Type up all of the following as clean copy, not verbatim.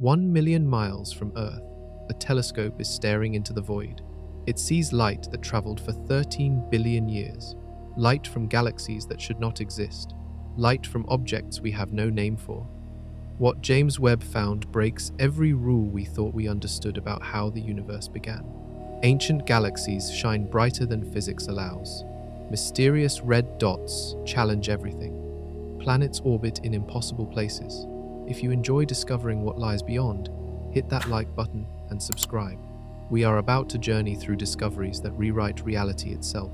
1 million miles from Earth, a telescope is staring into the void. It sees light that traveled for 13 billion years, light from galaxies that should not exist, light from objects we have no name for. What James Webb found breaks every rule we thought we understood about how the universe began. Ancient galaxies shine brighter than physics allows. Mysterious red dots challenge everything. Planets orbit in impossible places. If you enjoy discovering what lies beyond, hit that like button and subscribe. We are about to journey through discoveries that rewrite reality itself.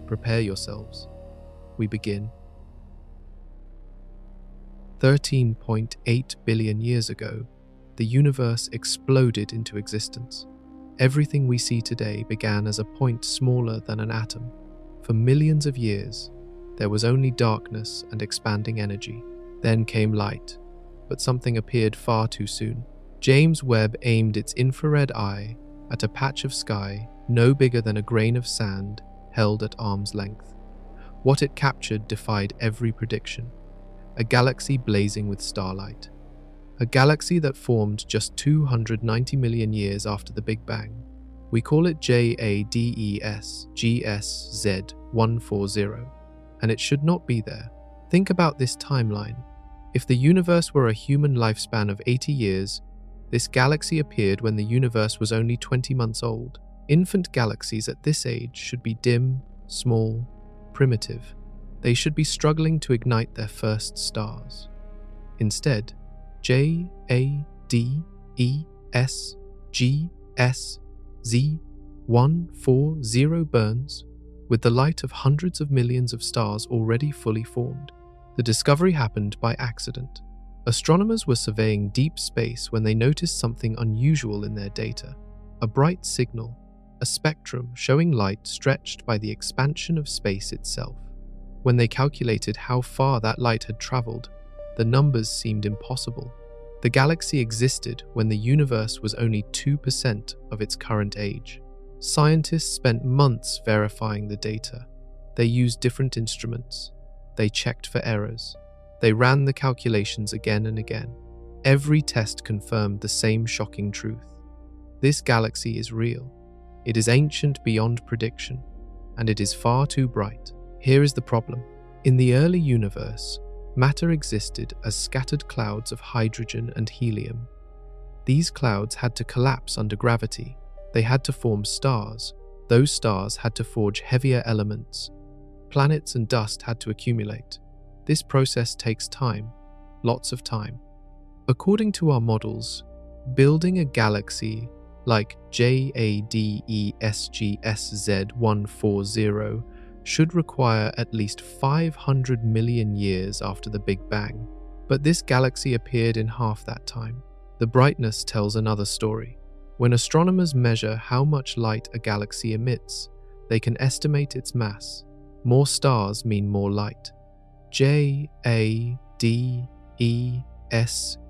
Prepare yourselves. We begin. 13.8 billion years ago, the universe exploded into existence. Everything we see today began as a point smaller than an atom. For millions of years, there was only darkness and expanding energy. Then came light, but something appeared far too soon. James Webb aimed its infrared eye at a patch of sky no bigger than a grain of sand held at arm's length. What it captured defied every prediction. A galaxy blazing with starlight. A galaxy that formed just 290 million years after the Big Bang. We call it JADES GSZ140, and it should not be there. Think about this timeline. If the universe were a human lifespan of 80 years, this galaxy appeared when the universe was only 20 months old. Infant galaxies at this age should be dim, small, primitive. They should be struggling to ignite their first stars. Instead, JADES GSZ140 burns with the light of hundreds of millions of stars already fully formed. The discovery happened by accident. Astronomers were surveying deep space when they noticed something unusual in their data. A bright signal, a spectrum showing light stretched by the expansion of space itself. When they calculated how far that light had traveled, the numbers seemed impossible. The galaxy existed when the universe was only 2% of its current age. Scientists spent months verifying the data. They used different instruments. They checked for errors. They ran the calculations again and again. Every test confirmed the same shocking truth. This galaxy is real. It is ancient beyond prediction, and it is far too bright. Here is the problem. In the early universe, matter existed as scattered clouds of hydrogen and helium. These clouds had to collapse under gravity. They had to form stars. Those stars had to forge heavier elements. Planets and dust had to accumulate. This process takes time, lots of time. According to our models, building a galaxy like JADES should require at least 500 million years after the Big Bang. But this galaxy appeared in half that time. The brightness tells another story. When astronomers measure how much light a galaxy emits, they can estimate its mass. More stars mean more light. JADES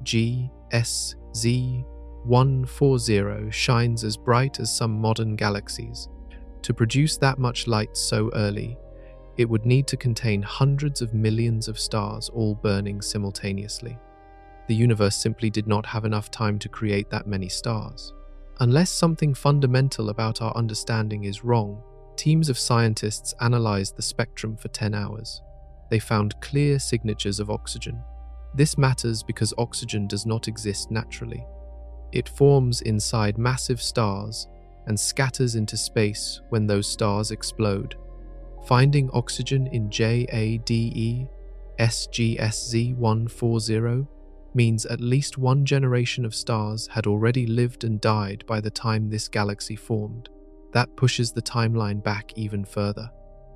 GSZ140 shines as bright as some modern galaxies. To produce that much light so early, it would need to contain hundreds of millions of stars all burning simultaneously. The universe simply did not have enough time to create that many stars. Unless something fundamental about our understanding is wrong, teams of scientists analyzed the spectrum for 10 hours. They found clear signatures of oxygen. This matters because oxygen does not exist naturally. It forms inside massive stars and scatters into space when those stars explode. Finding oxygen in JADES GSZ140 means at least one generation of stars had already lived and died by the time this galaxy formed. That pushes the timeline back even further.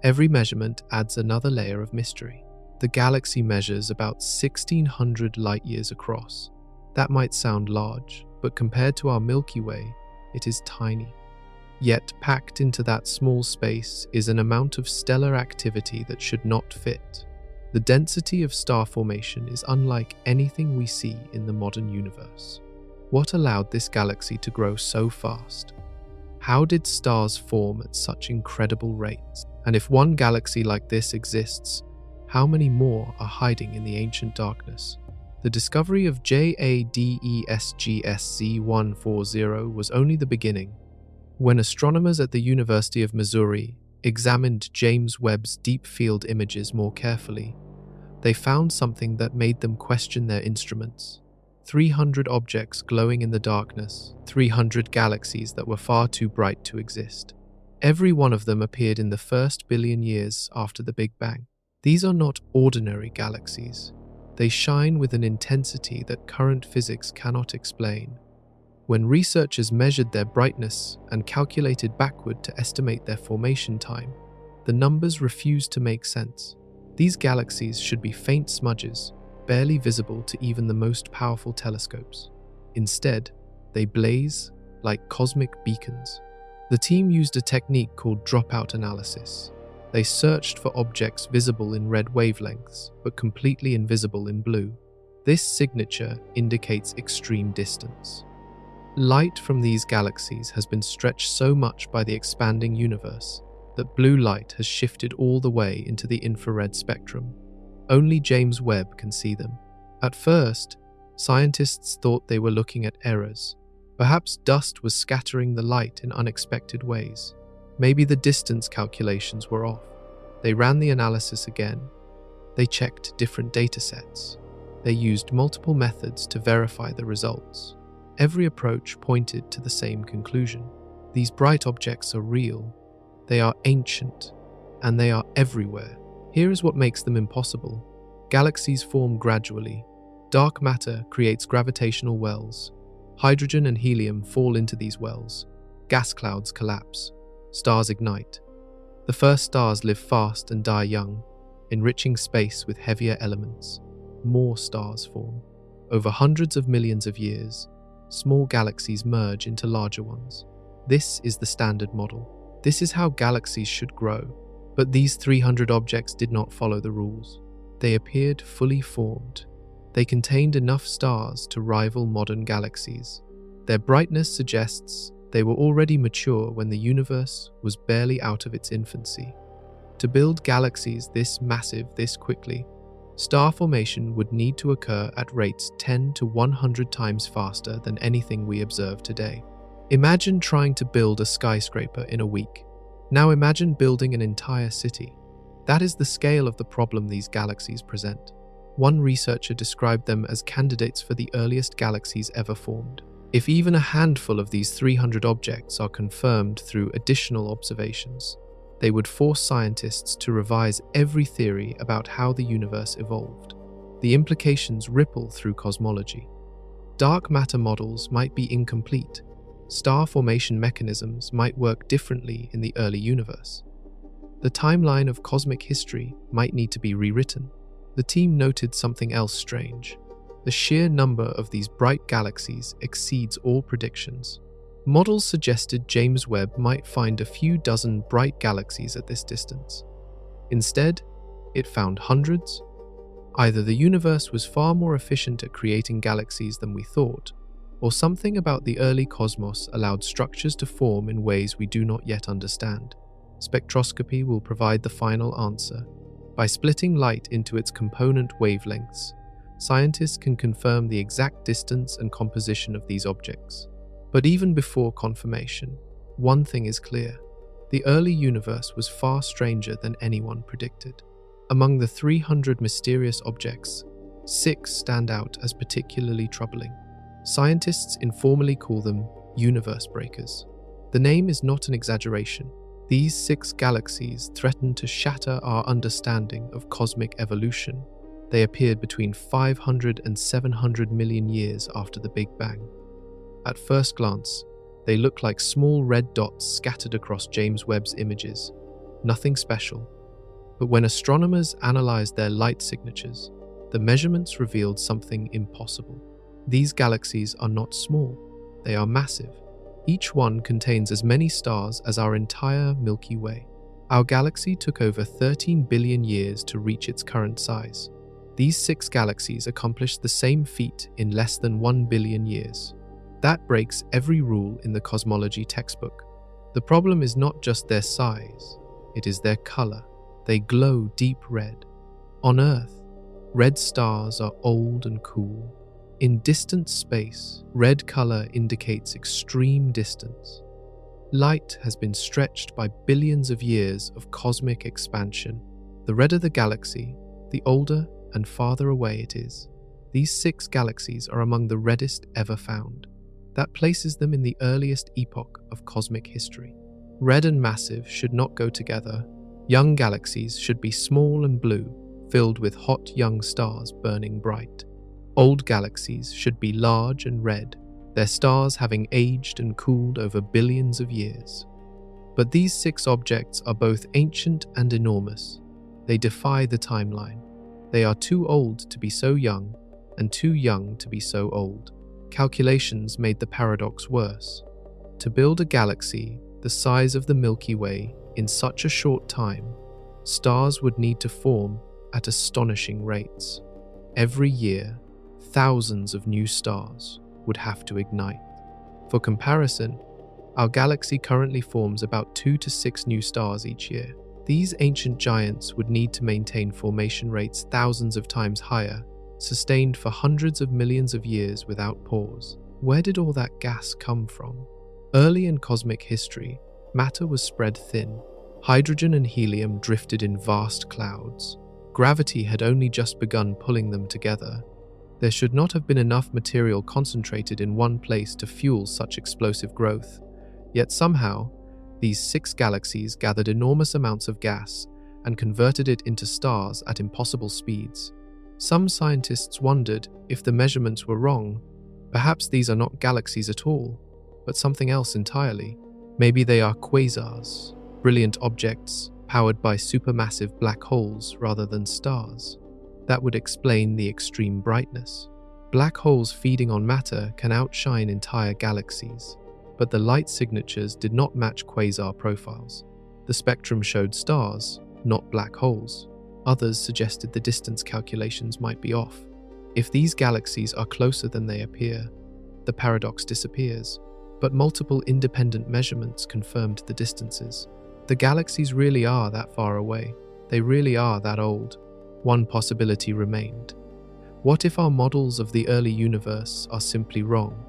Every measurement adds another layer of mystery. The galaxy measures about 1,600 light-years across. That might sound large, but compared to our Milky Way, it is tiny. Yet packed into that small space is an amount of stellar activity that should not fit. The density of star formation is unlike anything we see in the modern universe. What allowed this galaxy to grow so fast? How did stars form at such incredible rates? And if one galaxy like this exists, how many more are hiding in the ancient darkness? The discovery of JADESGSZ140 was only the beginning. When astronomers at the University of Missouri examined James Webb's deep field images more carefully, they found something that made them question their instruments. 300 objects glowing in the darkness, 300 galaxies that were far too bright to exist. Every one of them appeared in the first billion years after the Big Bang. These are not ordinary galaxies. They shine with an intensity that current physics cannot explain. When researchers measured their brightness and calculated backward to estimate their formation time, the numbers refused to make sense. These galaxies should be faint smudges, barely visible to even the most powerful telescopes. Instead, they blaze like cosmic beacons. The team used a technique called dropout analysis. They searched for objects visible in red wavelengths, but completely invisible in blue. This signature indicates extreme distance. Light from these galaxies has been stretched so much by the expanding universe that blue light has shifted all the way into the infrared spectrum. Only James Webb can see them. At first, scientists thought they were looking at errors. Perhaps dust was scattering the light in unexpected ways. Maybe the distance calculations were off. They ran the analysis again. They checked different datasets. They used multiple methods to verify the results. Every approach pointed to the same conclusion. These bright objects are real. They are ancient, and they are everywhere. Here is what makes them impossible. Galaxies form gradually. Dark matter creates gravitational wells. Hydrogen and helium fall into these wells. Gas clouds collapse. Stars ignite. The first stars live fast and die young, enriching space with heavier elements. More stars form. Over hundreds of millions of years, small galaxies merge into larger ones. This is the standard model. This is how galaxies should grow. But these 300 objects did not follow the rules. They appeared fully formed. They contained enough stars to rival modern galaxies. Their brightness suggests they were already mature when the universe was barely out of its infancy. To build galaxies this massive this quickly, star formation would need to occur at rates 10 to 100 times faster than anything we observe today. Imagine trying to build a skyscraper in a week. Now imagine building an entire city. That is the scale of the problem these galaxies present. One researcher described them as candidates for the earliest galaxies ever formed. If even a handful of these 300 objects are confirmed through additional observations, they would force scientists to revise every theory about how the universe evolved. The implications ripple through cosmology. Dark matter models might be incomplete. Star formation mechanisms might work differently in the early universe. The timeline of cosmic history might need to be rewritten. The team noted something else strange. The sheer number of these bright galaxies exceeds all predictions. Models suggested James Webb might find a few dozen bright galaxies at this distance. Instead, it found hundreds. Either the universe was far more efficient at creating galaxies than we thought, or something about the early cosmos allowed structures to form in ways we do not yet understand. Spectroscopy will provide the final answer. By splitting light into its component wavelengths, scientists can confirm the exact distance and composition of these objects. But even before confirmation, one thing is clear. The early universe was far stranger than anyone predicted. Among the 300 mysterious objects, 6 stand out as particularly troubling. Scientists informally call them universe breakers. The name is not an exaggeration. These 6 galaxies threaten to shatter our understanding of cosmic evolution. They appeared between 500 and 700 million years after the Big Bang. At first glance, they look like small red dots scattered across James Webb's images. Nothing special. But when astronomers analyzed their light signatures, the measurements revealed something impossible. These galaxies are not small, they are massive. Each one contains as many stars as our entire Milky Way. Our galaxy took over 13 billion years to reach its current size. These 6 galaxies accomplished the same feat in less than 1 billion years. That breaks every rule in the cosmology textbook. The problem is not just their size, it is their color. They glow deep red. On Earth, Red stars are old and cool. In distant space, red color indicates extreme distance. Light has been stretched by billions of years of cosmic expansion. The redder the galaxy, the older and farther away it is. These 6 galaxies are among the reddest ever found. That places them in the earliest epoch of cosmic history. Red and massive should not go together. Young galaxies should be small and blue, filled with hot young stars burning bright. Old galaxies should be large and red, their stars having aged and cooled over billions of years. But these 6 objects are both ancient and enormous. They defy the timeline. They are too old to be so young, and too young to be so old. Calculations made the paradox worse. To build a galaxy the size of the Milky Way in such a short time, stars would need to form at astonishing rates. Every year, thousands of new stars would have to ignite. For comparison, our galaxy currently forms about 2 to 6 new stars each year. These ancient giants would need to maintain formation rates thousands of times higher, sustained for hundreds of millions of years without pause. Where did all that gas come from? Early in cosmic history, matter was spread thin. Hydrogen and helium drifted in vast clouds. Gravity had only just begun pulling them together. There should not have been enough material concentrated in one place to fuel such explosive growth. Yet somehow, these 6 galaxies gathered enormous amounts of gas and converted it into stars at impossible speeds. Some scientists wondered if the measurements were wrong. Perhaps these are not galaxies at all, but something else entirely. Maybe they are quasars, brilliant objects powered by supermassive black holes rather than stars. That would explain the extreme brightness. Black holes feeding on matter can outshine entire galaxies, but the light signatures did not match quasar profiles. The spectrum showed stars, not black holes. Others suggested the distance calculations might be off. If these galaxies are closer than they appear, the paradox disappears. But multiple independent measurements confirmed the distances. The galaxies really are that far away. They really are that old. One possibility remained. What if our models of the early universe are simply wrong?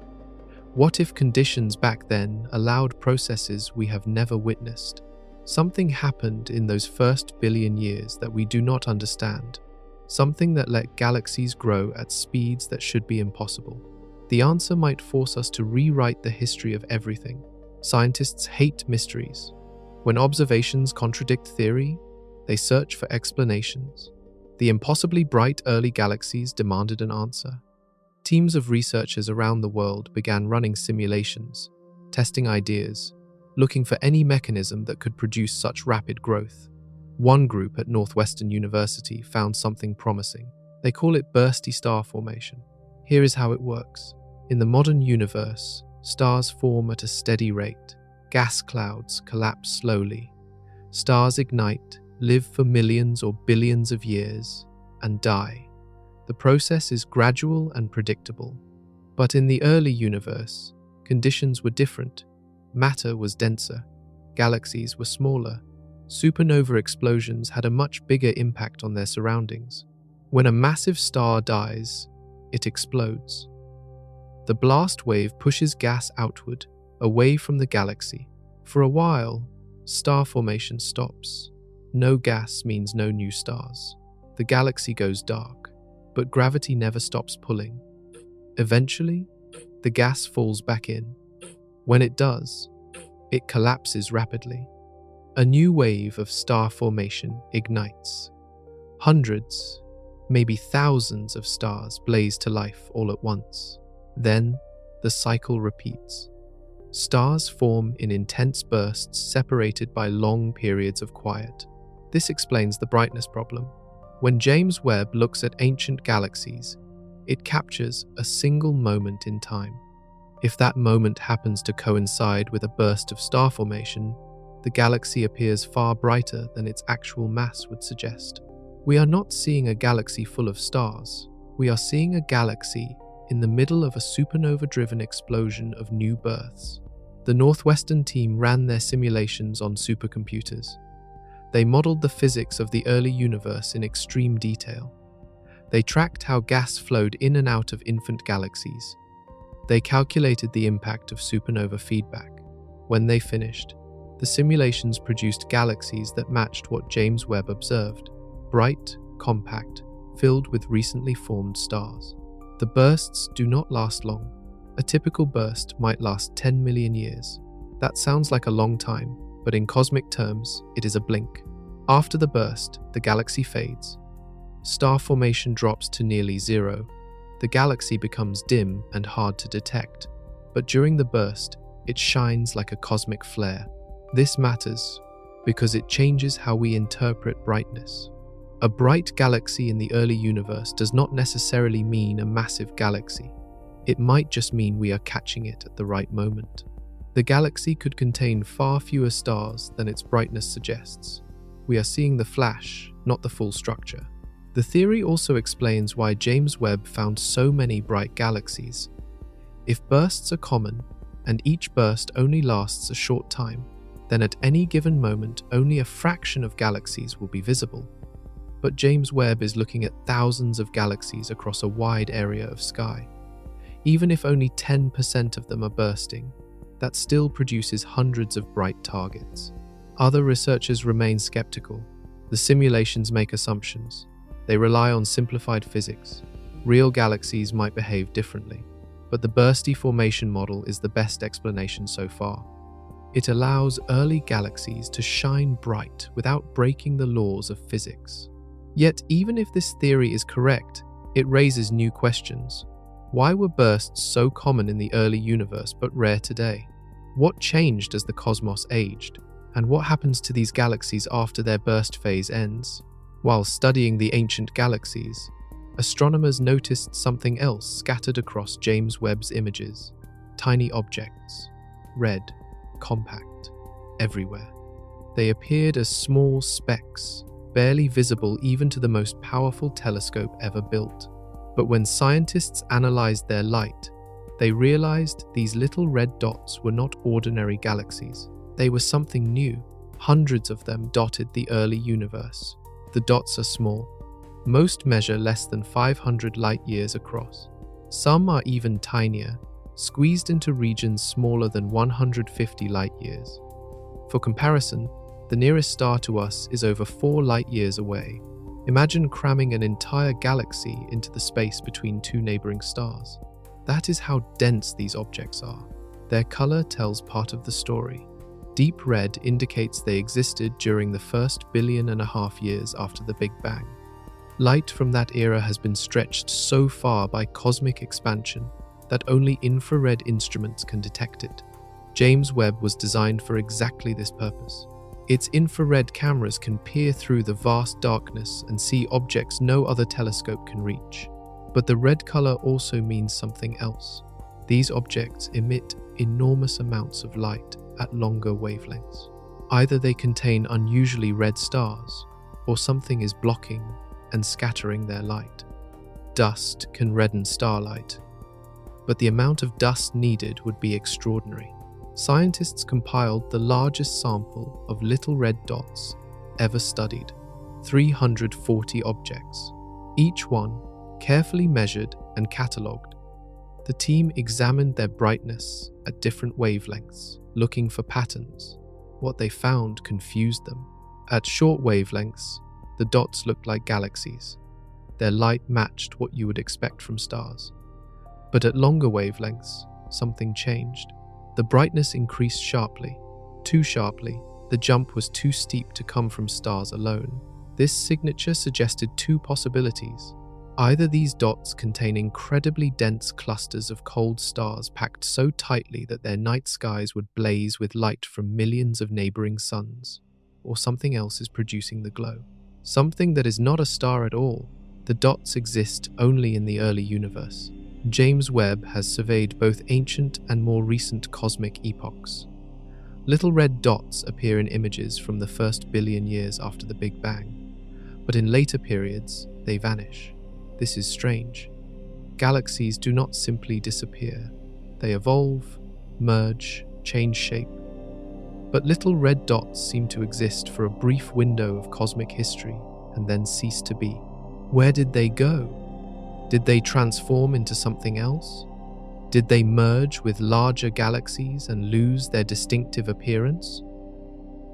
What if conditions back then allowed processes we have never witnessed? Something happened in those first billion years that we do not understand. Something that let galaxies grow at speeds that should be impossible. The answer might force us to rewrite the history of everything. Scientists hate mysteries. When observations contradict theory, they search for explanations. The impossibly bright early galaxies demanded an answer. Teams of researchers around the world began running simulations, testing ideas, looking for any mechanism that could produce such rapid growth. One group at Northwestern University found something promising. They call it bursty star formation. Here is how it works. In the modern universe, stars form at a steady rate. Gas clouds collapse slowly. Stars ignite, live for millions or billions of years, and die. The process is gradual and predictable. But in the early universe, conditions were different. Matter was denser. Galaxies were smaller. Supernova explosions had a much bigger impact on their surroundings. When a massive star dies, it explodes. The blast wave pushes gas outward, away from the galaxy. For a while, star formation stops. No gas means no new stars. The galaxy goes dark, but gravity never stops pulling. Eventually, the gas falls back in. When it does, it collapses rapidly. A new wave of star formation ignites. Hundreds, maybe thousands of stars blaze to life all at once. Then, the cycle repeats. Stars form in intense bursts separated by long periods of quiet. This explains the brightness problem. When James Webb looks at ancient galaxies, it captures a single moment in time. If that moment happens to coincide with a burst of star formation, the galaxy appears far brighter than its actual mass would suggest. We are not seeing a galaxy full of stars. We are seeing a galaxy in the middle of a supernova-driven explosion of new births. The Northwestern team ran their simulations on supercomputers. They modeled the physics of the early universe in extreme detail. They tracked how gas flowed in and out of infant galaxies. They calculated the impact of supernova feedback. When they finished, the simulations produced galaxies that matched what James Webb observed: bright, compact, filled with recently formed stars. The bursts do not last long. A typical burst might last 10 million years. That sounds like a long time, but in cosmic terms, it is a blink. After the burst, the galaxy fades. Star formation drops to nearly zero. The galaxy becomes dim and hard to detect. But during the burst, it shines like a cosmic flare. This matters because it changes how we interpret brightness. A bright galaxy in the early universe does not necessarily mean a massive galaxy. It might just mean we are catching it at the right moment. The galaxy could contain far fewer stars than its brightness suggests. We are seeing the flash, not the full structure. The theory also explains why James Webb found so many bright galaxies. If bursts are common, and each burst only lasts a short time, then at any given moment only a fraction of galaxies will be visible. But James Webb is looking at thousands of galaxies across a wide area of sky. Even if only 10% of them are bursting, that still produces hundreds of bright targets. Other researchers remain skeptical. The simulations make assumptions. They rely on simplified physics. Real galaxies might behave differently, but the bursty formation model is the best explanation so far. It allows early galaxies to shine bright without breaking the laws of physics. Yet, even if this theory is correct, it raises new questions. Why were bursts so common in the early universe but rare today? What changed as the cosmos aged? And what happens to these galaxies after their burst phase ends? While studying the ancient galaxies, astronomers noticed something else scattered across James Webb's images. Tiny objects, red, compact, everywhere. They appeared as small specks, barely visible even to the most powerful telescope ever built. But when scientists analyzed their light, they realized these little red dots were not ordinary galaxies. They were something new. Hundreds of them dotted the early universe. The dots are small. Most measure less than 500 light-years across. Some are even tinier, squeezed into regions smaller than 150 light-years. For comparison, the nearest star to us is over 4 light-years away. Imagine cramming an entire galaxy into the space between two neighboring stars. That is how dense these objects are. Their color tells part of the story. Deep red indicates they existed during the first 1.5 billion years after the Big Bang. Light from that era has been stretched so far by cosmic expansion that only infrared instruments can detect it. James Webb was designed for exactly this purpose. Its infrared cameras can peer through the vast darkness and see objects no other telescope can reach. But the red color also means something else. These objects emit enormous amounts of light at longer wavelengths. Either they contain unusually red stars, or something is blocking and scattering their light. Dust can redden starlight, but the amount of dust needed would be extraordinary. Scientists compiled the largest sample of little red dots ever studied, 340 objects, each one carefully measured and catalogued. The team examined their brightness at different wavelengths, looking for patterns. What they found confused them. At short wavelengths, the dots looked like galaxies. Their light matched what you would expect from stars. But at longer wavelengths, something changed. The brightness increased sharply, too sharply. The jump was too steep to come from stars alone. This signature suggested two possibilities. Either these dots contain incredibly dense clusters of cold stars packed so tightly that their night skies would blaze with light from millions of neighboring suns, or something else is producing the glow. Something that is not a star at all. The dots exist only in the early universe. James Webb has surveyed both ancient and more recent cosmic epochs. Little red dots appear in images from the first billion years after the Big Bang, but in later periods, they vanish. This is strange. Galaxies do not simply disappear. They evolve, merge, change shape. But little red dots seem to exist for a brief window of cosmic history and then cease to be. Where did they go? Did they transform into something else? Did they merge with larger galaxies and lose their distinctive appearance?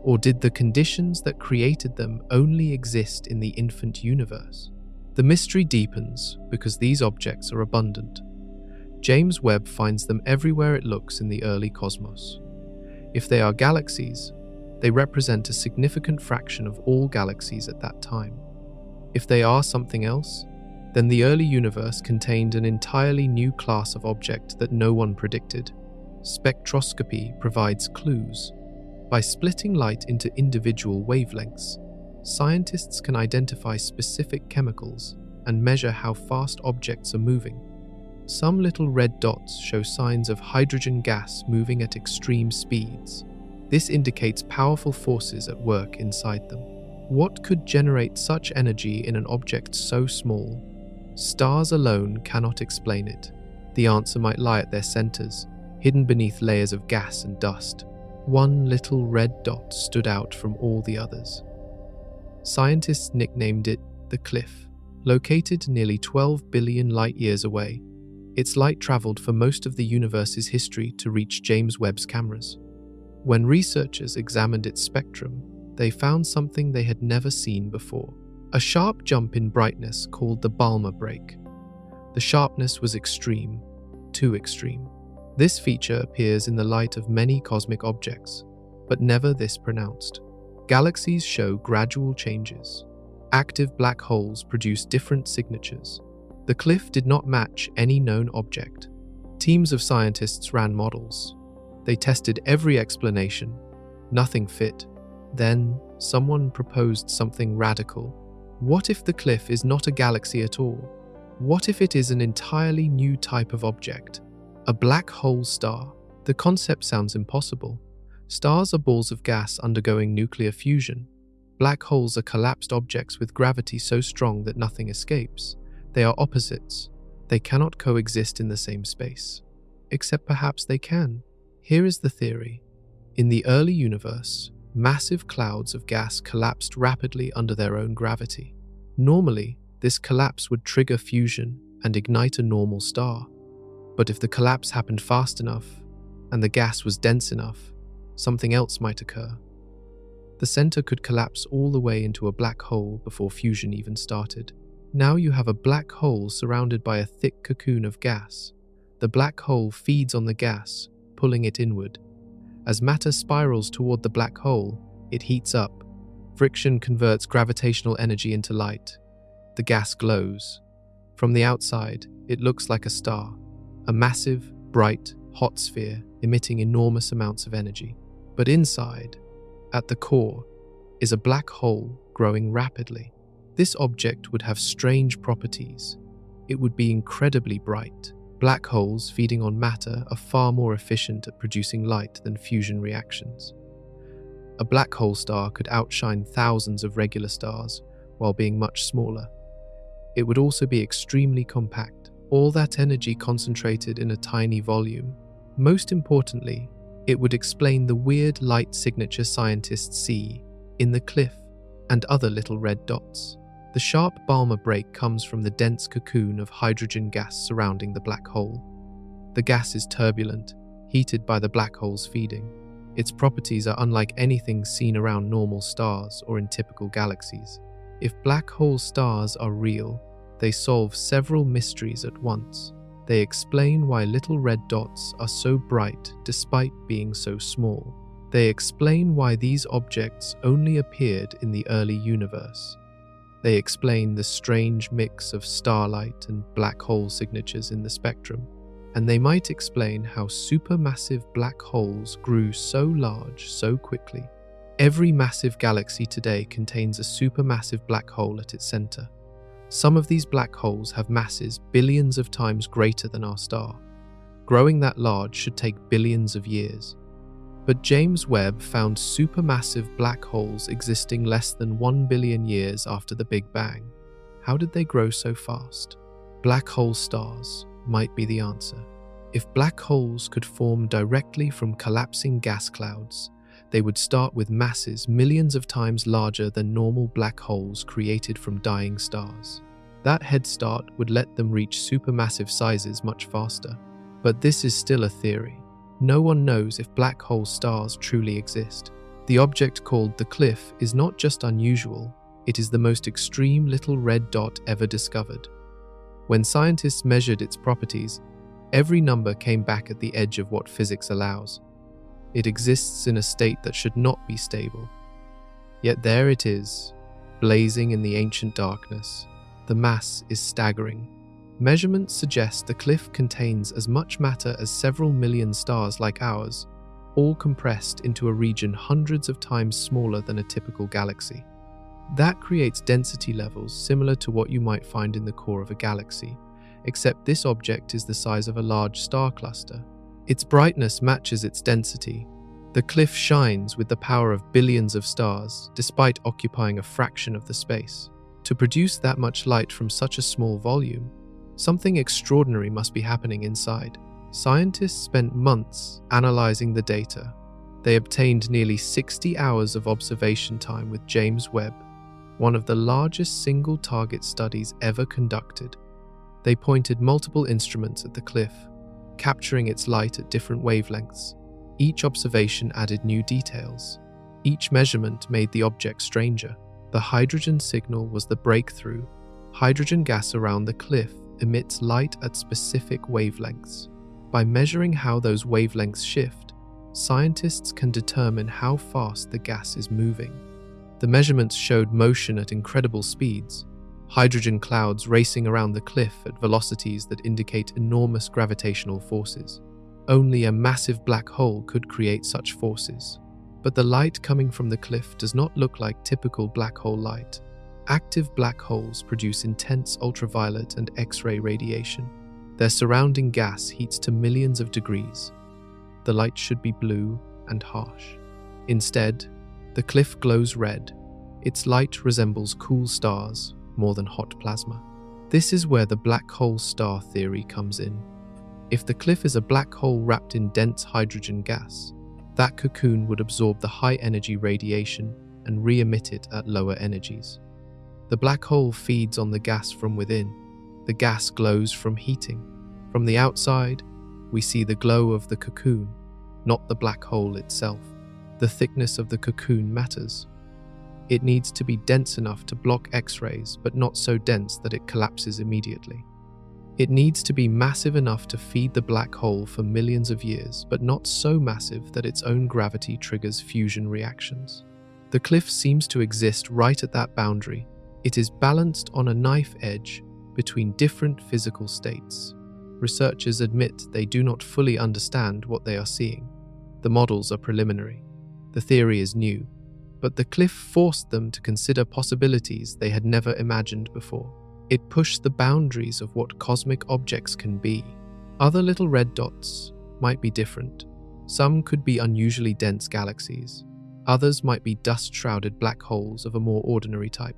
Or did the conditions that created them only exist in the infant universe? The mystery deepens because these objects are abundant. James Webb finds them everywhere it looks in the early cosmos. If they are galaxies, they represent a significant fraction of all galaxies at that time. If they are something else, then the early universe contained an entirely new class of object that no one predicted. Spectroscopy provides clues. By splitting light into individual wavelengths, scientists can identify specific chemicals and measure how fast objects are moving. Some little red dots show signs of hydrogen gas moving at extreme speeds. This indicates powerful forces at work inside them. What could generate such energy in an object so small? Stars alone cannot explain it. The answer might lie at their centers, hidden beneath layers of gas and dust. One little red dot stood out from all the others. Scientists nicknamed it the Cliff. Located nearly 12 billion light-years away, its light traveled for most of the universe's history to reach James Webb's cameras. When researchers examined its spectrum, they found something they had never seen before. A sharp jump in brightness called the Balmer break. The sharpness was extreme, too extreme. This feature appears in the light of many cosmic objects, but never this pronounced. Galaxies show gradual changes. Active black holes produce different signatures. The cliff did not match any known object. Teams of scientists ran models. They tested every explanation. Nothing fit. Then, someone proposed something radical. What if the cliff is not a galaxy at all? What if it is an entirely new type of object? A black hole star. The concept sounds impossible. Stars are balls of gas undergoing nuclear fusion. Black holes are collapsed objects with gravity so strong that nothing escapes. They are opposites. They cannot coexist in the same space. Except perhaps they can. Here is the theory. In the early universe, massive clouds of gas collapsed rapidly under their own gravity. Normally, this collapse would trigger fusion and ignite a normal star. But if the collapse happened fast enough, and the gas was dense enough, something else might occur. The center could collapse all the way into a black hole before fusion even started. Now you have a black hole surrounded by a thick cocoon of gas. The black hole feeds on the gas, pulling it inward. As matter spirals toward the black hole, it heats up. Friction converts gravitational energy into light. The gas glows. From the outside, it looks like a star. A massive, bright, hot sphere emitting enormous amounts of energy. But inside, at the core, is a black hole growing rapidly. This object would have strange properties. It would be incredibly bright. Black holes feeding on matter are far more efficient at producing light than fusion reactions. A black hole star could outshine thousands of regular stars while being much smaller. It would also be extremely compact. All that energy concentrated in a tiny volume. Most importantly, it would explain the weird light signature scientists see in the cliff and other little red dots. The sharp Balmer break comes from the dense cocoon of hydrogen gas surrounding the black hole. The gas is turbulent, heated by the black hole's feeding. Its properties are unlike anything seen around normal stars or in typical galaxies. If black hole stars are real, they solve several mysteries at once. They explain why little red dots are so bright despite being so small. They explain why these objects only appeared in the early universe. They explain the strange mix of starlight and black hole signatures in the spectrum. And they might explain how supermassive black holes grew so large so quickly. Every massive galaxy today contains a supermassive black hole at its center. Some of these black holes have masses billions of times greater than our star. Growing that large should take billions of years. But James Webb found supermassive black holes existing less than 1 billion years after the Big Bang. How did they grow so fast? Black hole stars might be the answer. If black holes could form directly from collapsing gas clouds, they would start with masses millions of times larger than normal black holes created from dying stars. That head start would let them reach supermassive sizes much faster. But this is still a theory. No one knows if black hole stars truly exist. The object called the cliff is not just unusual, it is the most extreme little red dot ever discovered. When scientists measured its properties, every number came back at the edge of what physics allows. It exists in a state that should not be stable. Yet there it is, blazing in the ancient darkness. The mass is staggering. Measurements suggest the cliff contains as much matter as several million stars like ours, all compressed into a region hundreds of times smaller than a typical galaxy. That creates density levels similar to what you might find in the core of a galaxy, except this object is the size of a large star cluster. Its brightness matches its density. The cliff shines with the power of billions of stars, despite occupying a fraction of the space. To produce that much light from such a small volume, something extraordinary must be happening inside. Scientists spent months analyzing the data. They obtained nearly 60 hours of observation time with James Webb, one of the largest single-target studies ever conducted. They pointed multiple instruments at the cliff, capturing its light at different wavelengths. Each observation added new details. Each measurement made the object stranger. The hydrogen signal was the breakthrough. Hydrogen gas around the cliff emits light at specific wavelengths. By measuring how those wavelengths shift, scientists can determine how fast the gas is moving. The measurements showed motion at incredible speeds, hydrogen clouds racing around the cliff at velocities that indicate enormous gravitational forces. Only a massive black hole could create such forces. But the light coming from the cliff does not look like typical black hole light. Active black holes produce intense ultraviolet and X-ray radiation. Their surrounding gas heats to millions of degrees. The light should be blue and harsh. Instead, the cliff glows red. Its light resembles cool stars more than hot plasma. This is where the black hole star theory comes in. If the cliff is a black hole wrapped in dense hydrogen gas, that cocoon would absorb the high-energy radiation and re-emit it at lower energies. The black hole feeds on the gas from within. The gas glows from heating. From the outside, we see the glow of the cocoon, not the black hole itself. The thickness of the cocoon matters. It needs to be dense enough to block X-rays, but not so dense that it collapses immediately. It needs to be massive enough to feed the black hole for millions of years, but not so massive that its own gravity triggers fusion reactions. The cliff seems to exist right at that boundary. It is balanced on a knife edge between different physical states. Researchers admit they do not fully understand what they are seeing. The models are preliminary. The theory is new, but the cliff forced them to consider possibilities they had never imagined before. It pushed the boundaries of what cosmic objects can be. Other little red dots might be different. Some could be unusually dense galaxies. Others might be dust-shrouded black holes of a more ordinary type.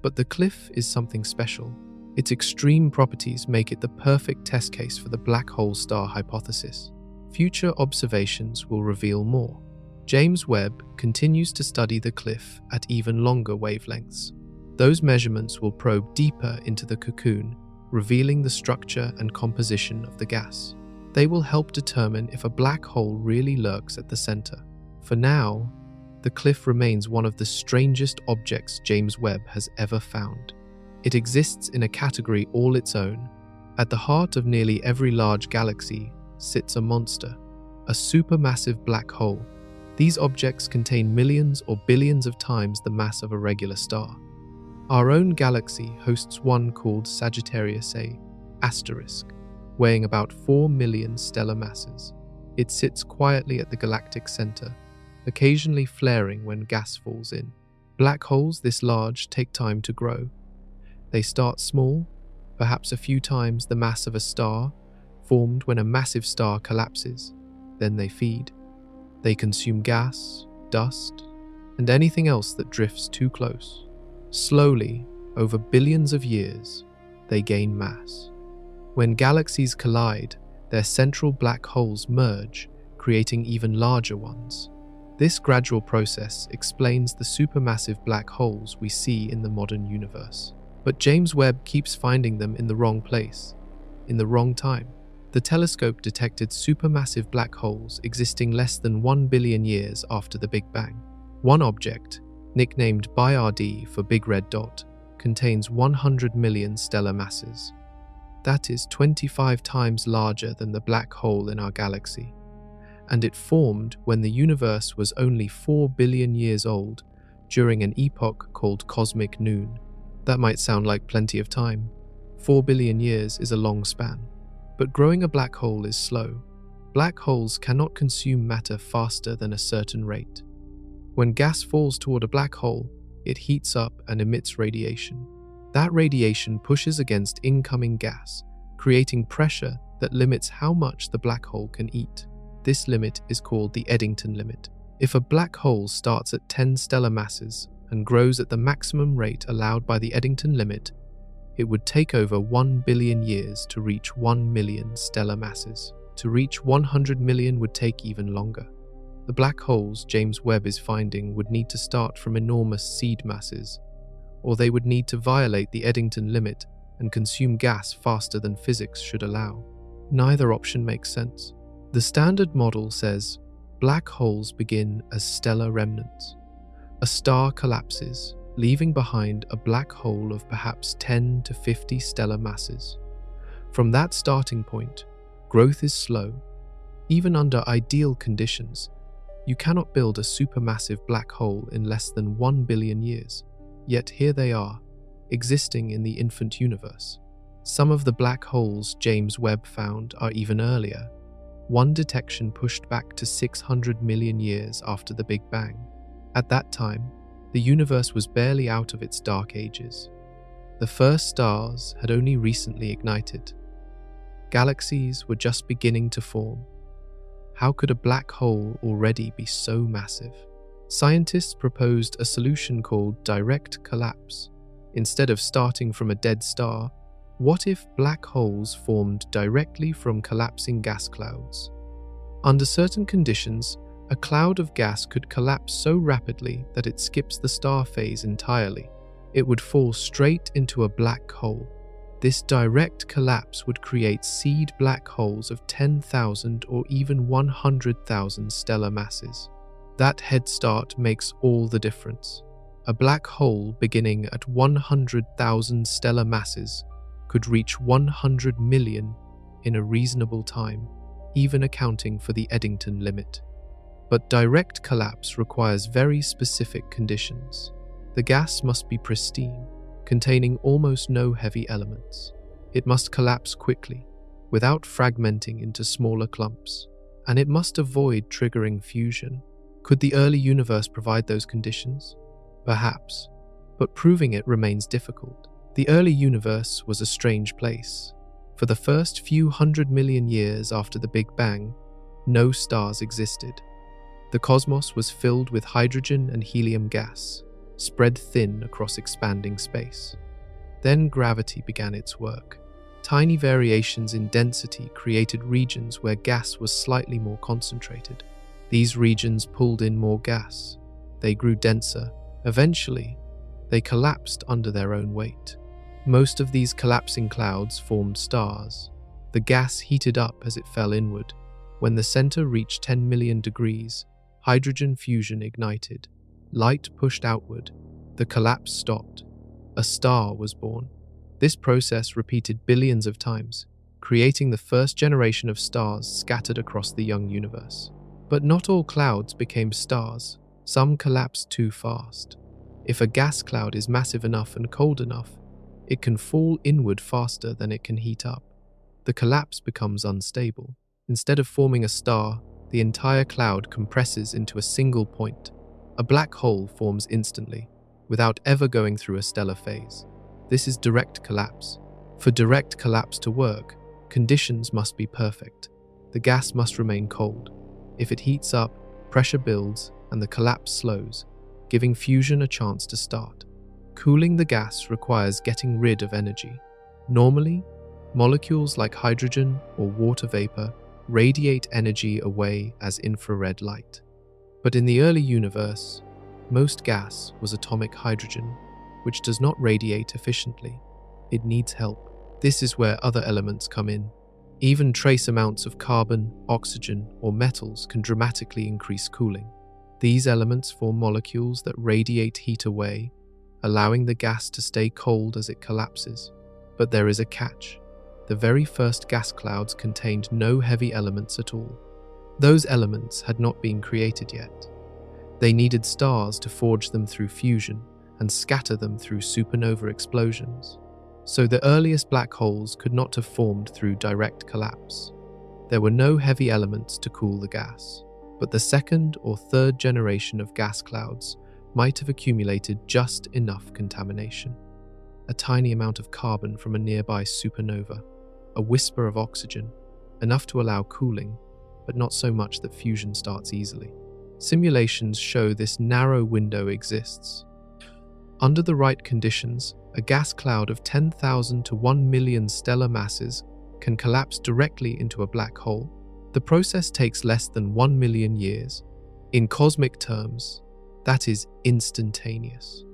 But the cliff is something special. Its extreme properties make it the perfect test case for the black hole star hypothesis. Future observations will reveal more. James Webb continues to study the cliff at even longer wavelengths. Those measurements will probe deeper into the cocoon, revealing the structure and composition of the gas. They will help determine if a black hole really lurks at the center. For now, the cliff remains one of the strangest objects James Webb has ever found. It exists in a category all its own. At the heart of nearly every large galaxy sits a monster, a supermassive black hole. These objects contain millions or billions of times the mass of a regular star. Our own galaxy hosts one called Sagittarius A*, weighing about 4 million stellar masses. It sits quietly at the galactic center, occasionally flaring when gas falls in. Black holes this large take time to grow. They start small, perhaps a few times the mass of a star, formed when a massive star collapses. Then they feed. They consume gas, dust, and anything else that drifts too close. Slowly, over billions of years, they gain mass. When galaxies collide, their central black holes merge, creating even larger ones. This gradual process explains the supermassive black holes we see in the modern universe. But James Webb keeps finding them in the wrong place, in the wrong time. The telescope detected supermassive black holes existing less than 1 billion years after the Big Bang. One object, nicknamed BIRD for Big Red Dot, contains 100 million stellar masses. That is 25 times larger than the black hole in our galaxy. And it formed when the universe was only 4 billion years old, during an epoch called cosmic noon. That might sound like plenty of time. 4 billion years is a long span. But growing a black hole is slow. Black holes cannot consume matter faster than a certain rate. When gas falls toward a black hole, it heats up and emits radiation. That radiation pushes against incoming gas, creating pressure that limits how much the black hole can eat. This limit is called the Eddington limit. If a black hole starts at 10 stellar masses and grows at the maximum rate allowed by the Eddington limit, it would take over 1 billion years to reach 1 million stellar masses. To reach 100 million would take even longer. The black holes James Webb is finding would need to start from enormous seed masses, or they would need to violate the Eddington limit and consume gas faster than physics should allow. Neither option makes sense. The standard model says black holes begin as stellar remnants. A star collapses, leaving behind a black hole of perhaps 10 to 50 stellar masses. From that starting point, growth is slow. Even under ideal conditions, you cannot build a supermassive black hole in less than 1 billion years. Yet here they are, existing in the infant universe. Some of the black holes James Webb found are even earlier. One detection pushed back to 600 million years after the Big Bang. At that time, the universe was barely out of its dark ages. The first stars had only recently ignited. Galaxies were just beginning to form. How could a black hole already be so massive? Scientists proposed a solution called direct collapse. Instead of starting from a dead star, what if black holes formed directly from collapsing gas clouds? Under certain conditions, a cloud of gas could collapse so rapidly that it skips the star phase entirely. It would fall straight into a black hole. This direct collapse would create seed black holes of 10,000 or even 100,000 stellar masses. That head start makes all the difference. A black hole beginning at 100,000 stellar masses could reach 100 million in a reasonable time, even accounting for the Eddington limit. But direct collapse requires very specific conditions. The gas must be pristine, containing almost no heavy elements. It must collapse quickly, without fragmenting into smaller clumps, and it must avoid triggering fusion. Could the early universe provide those conditions? Perhaps, but proving it remains difficult. The early universe was a strange place. For the first few 100 million years after the Big Bang, no stars existed. The cosmos was filled with hydrogen and helium gas, spread thin across expanding space. Then gravity began its work. Tiny variations in density created regions where gas was slightly more concentrated. These regions pulled in more gas. They grew denser. Eventually, they collapsed under their own weight. Most of these collapsing clouds formed stars. The gas heated up as it fell inward. When the center reached 10 million degrees, hydrogen fusion ignited. Light pushed outward. The collapse stopped. A star was born. This process repeated billions of times, creating the first generation of stars scattered across the young universe. But not all clouds became stars. Some collapsed too fast. If a gas cloud is massive enough and cold enough, it can fall inward faster than it can heat up. The collapse becomes unstable. Instead of forming a star, the entire cloud compresses into a single point. A black hole forms instantly, without ever going through a stellar phase. This is direct collapse. For direct collapse to work, conditions must be perfect. The gas must remain cold. If it heats up, pressure builds and the collapse slows, giving fusion a chance to start. Cooling the gas requires getting rid of energy. Normally, molecules like hydrogen or water vapor radiate energy away as infrared light. But in the early universe, most gas was atomic hydrogen. which does not radiate efficiently. It needs help. This is where other elements come in. Even trace amounts of carbon, oxygen, or metals can dramatically increase cooling. These elements form molecules that radiate heat away, allowing the gas to stay cold as it collapses. But there is a catch. The very first gas clouds contained no heavy elements at all. Those elements had not been created yet. They needed stars to forge them through fusion and scatter them through supernova explosions. So the earliest black holes could not have formed through direct collapse. There were no heavy elements to cool the gas, but the second or third generation of gas clouds might have accumulated just enough contamination. A tiny amount of carbon from a nearby supernova, a whisper of oxygen, enough to allow cooling, but not so much that fusion starts easily. Simulations show this narrow window exists. Under the right conditions, a gas cloud of 10,000 to 1 million stellar masses can collapse directly into a black hole. The process takes less than 1 million years. In cosmic terms, that is instantaneous.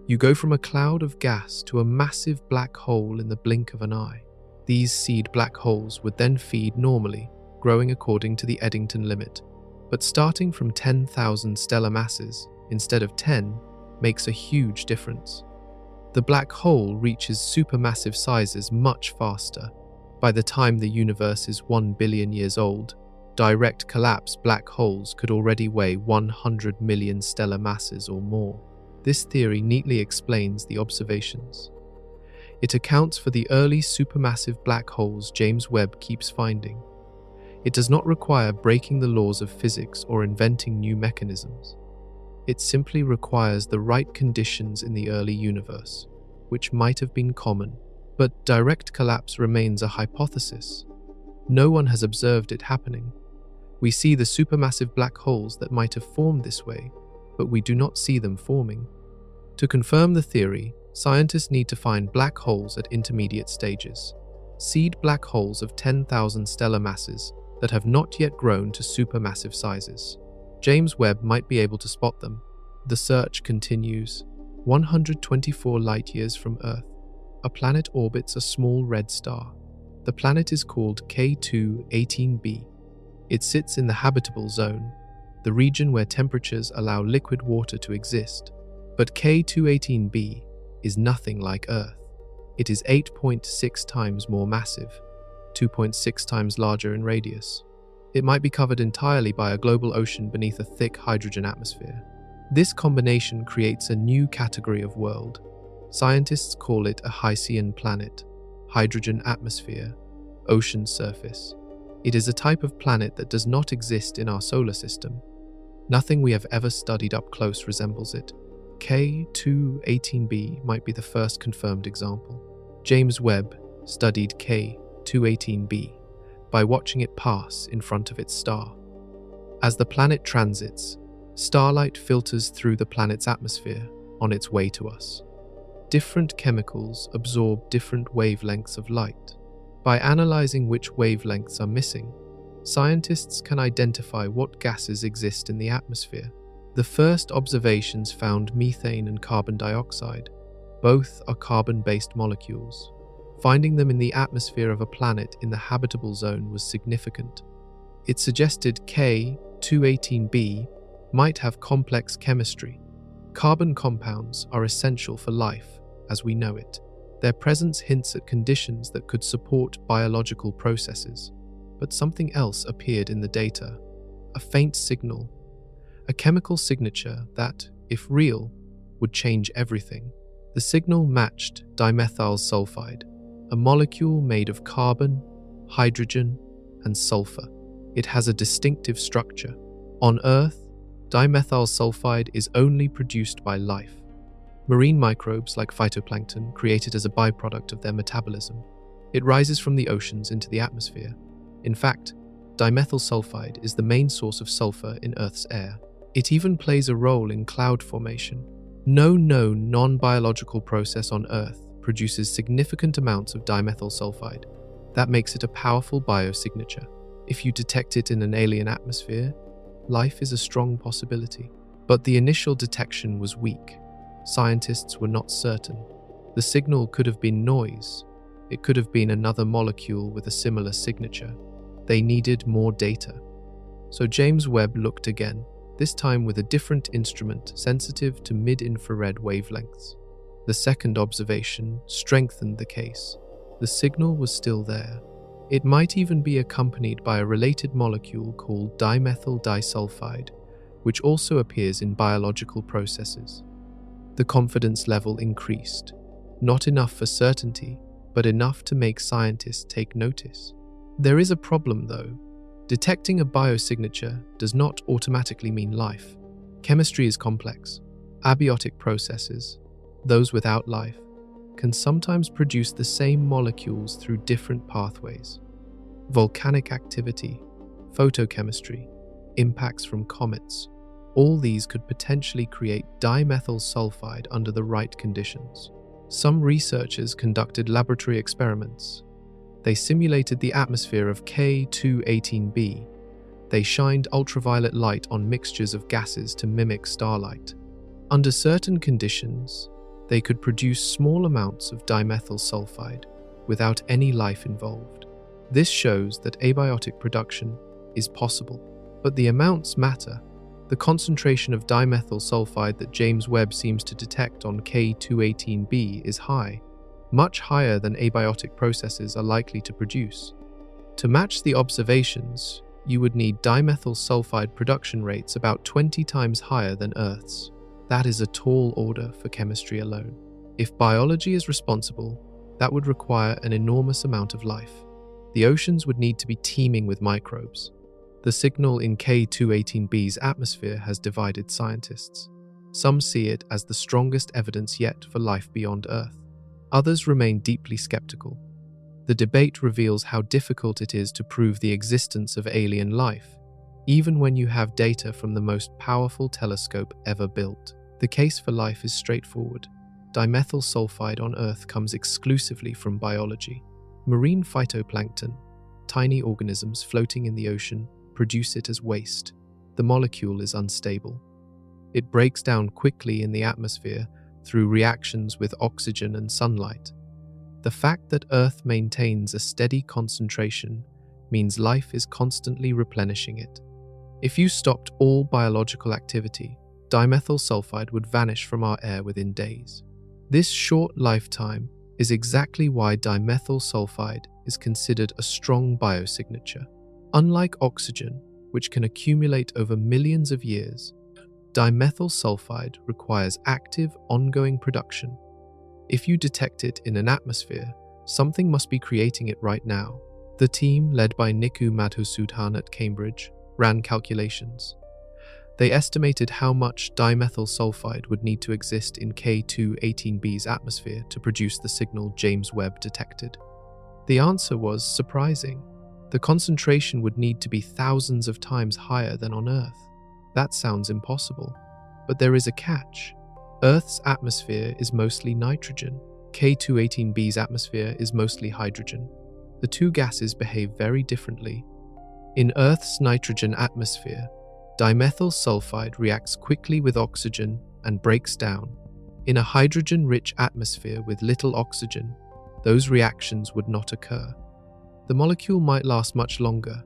You go from a cloud of gas to a massive black hole in the blink of an eye. These seed black holes would then feed normally, growing according to the Eddington limit. But starting from 10,000 stellar masses instead of 10 makes a huge difference. The black hole reaches supermassive sizes much faster. By the time the universe is 1 billion years old, direct collapse black holes could already weigh 100 million stellar masses or more. This theory neatly explains the observations. It accounts for the early supermassive black holes James Webb keeps finding. It does not require breaking the laws of physics or inventing new mechanisms. It simply requires the right conditions in the early universe, which might have been common. But direct collapse remains a hypothesis. No one has observed it happening. We see the supermassive black holes that might have formed this way, but we do not see them forming. To confirm the theory, scientists need to find black holes at intermediate stages, seed black holes of 10,000 stellar masses that have not yet grown to supermassive sizes. James Webb might be able to spot them. The search continues. 124 light-years from Earth, a planet orbits a small red star. The planet is called K2-18b. It sits in the habitable zone, the region where temperatures allow liquid water to exist. But K2-18b is nothing like Earth. It is 8.6 times more massive, 2.6 times larger in radius. It might be covered entirely by a global ocean beneath a thick hydrogen atmosphere. This combination creates a new category of world. Scientists call it a Hycean planet, hydrogen atmosphere, ocean surface. It is a type of planet that does not exist in our solar system. Nothing we have ever studied up close resembles it. K2-18b might be the first confirmed example. James Webb studied K2-18b by watching it pass in front of its star. As the planet transits, starlight filters through the planet's atmosphere on its way to us. Different chemicals absorb different wavelengths of light. By analyzing which wavelengths are missing, scientists can identify what gases exist in the atmosphere. The first observations found methane and carbon dioxide. Both are carbon-based molecules. Finding them in the atmosphere of a planet in the habitable zone was significant. It suggested K2-18b might have complex chemistry. Carbon compounds are essential for life as we know it. Their presence hints at conditions that could support biological processes. But something else appeared in the data, a faint signal, a chemical signature that, if real, would change everything. The signal matched dimethyl sulfide, a molecule made of carbon, hydrogen, and sulfur. It has a distinctive structure. On Earth, dimethyl sulfide is only produced by life. Marine microbes like phytoplankton create it as a byproduct of their metabolism. It rises from the oceans into the atmosphere. In fact, dimethyl sulfide is the main source of sulfur in Earth's air. It even plays a role in cloud formation. No known non-biological process on Earth produces significant amounts of dimethyl sulfide. That makes it a powerful biosignature. If you detect it in an alien atmosphere, life is a strong possibility. But the initial detection was weak. scientists were not certain. The signal could have been noise. It could have been another molecule with a similar signature. They needed more data. So James Webb looked again, this time with a different instrument sensitive to mid-infrared wavelengths. The second observation strengthened the case. The signal was still there. It might even be accompanied by a related molecule called dimethyl disulfide, which also appears in biological processes. The confidence level increased. Not enough for certainty, but enough to make scientists take notice. There is a problem, though. Detecting a biosignature does not automatically mean life. Chemistry is complex. Abiotic processes, those without life, can sometimes produce the same molecules through different pathways. Volcanic activity, photochemistry, impacts from comets, all these could potentially create dimethyl sulfide under the right conditions. Some researchers conducted laboratory experiments. They simulated the atmosphere of K218b. They shined ultraviolet light on mixtures of gases to mimic starlight. Under certain conditions, they could produce small amounts of dimethyl sulfide without any life involved. This shows that abiotic production is possible, but the amounts matter. The concentration of dimethyl sulfide that James Webb seems to detect on K218b is high, much higher than abiotic processes are likely to produce. To match the observations, you would need dimethyl sulfide production rates about 20 times higher than Earth's. That is a tall order for chemistry alone. If biology is responsible, that would require an enormous amount of life. The oceans would need to be teeming with microbes. The signal in K218b's atmosphere has divided scientists. Some see it as the strongest evidence yet for life beyond Earth. Others remain deeply skeptical. The debate reveals how difficult it is to prove the existence of alien life, even when you have data from the most powerful telescope ever built. The case for life is straightforward. Dimethyl sulfide on Earth comes exclusively from biology. Marine phytoplankton, tiny organisms floating in the ocean, produce it as waste. The molecule is unstable. It breaks down quickly in the atmosphere through reactions with oxygen and sunlight. The fact that Earth maintains a steady concentration means life is constantly replenishing it. If you stopped all biological activity, dimethyl sulfide would vanish from our air within days. This short lifetime is exactly why dimethyl sulfide is considered a strong biosignature. Unlike oxygen, which can accumulate over millions of years, dimethyl sulfide requires active, ongoing production. If you detect it in an atmosphere, something must be creating it right now. The team, led by Niku Madhusudhan at Cambridge, ran calculations. They estimated how much dimethyl sulfide would need to exist in K218b's atmosphere to produce the signal James Webb detected. The answer was surprising. The concentration would need to be thousands of times higher than on Earth. That sounds impossible. But there is a catch. Earth's atmosphere is mostly nitrogen. K218b's atmosphere is mostly hydrogen. The two gases behave very differently. In Earth's nitrogen atmosphere, dimethyl sulfide reacts quickly with oxygen and breaks down. In a hydrogen-rich atmosphere with little oxygen, those reactions would not occur. The molecule might last much longer.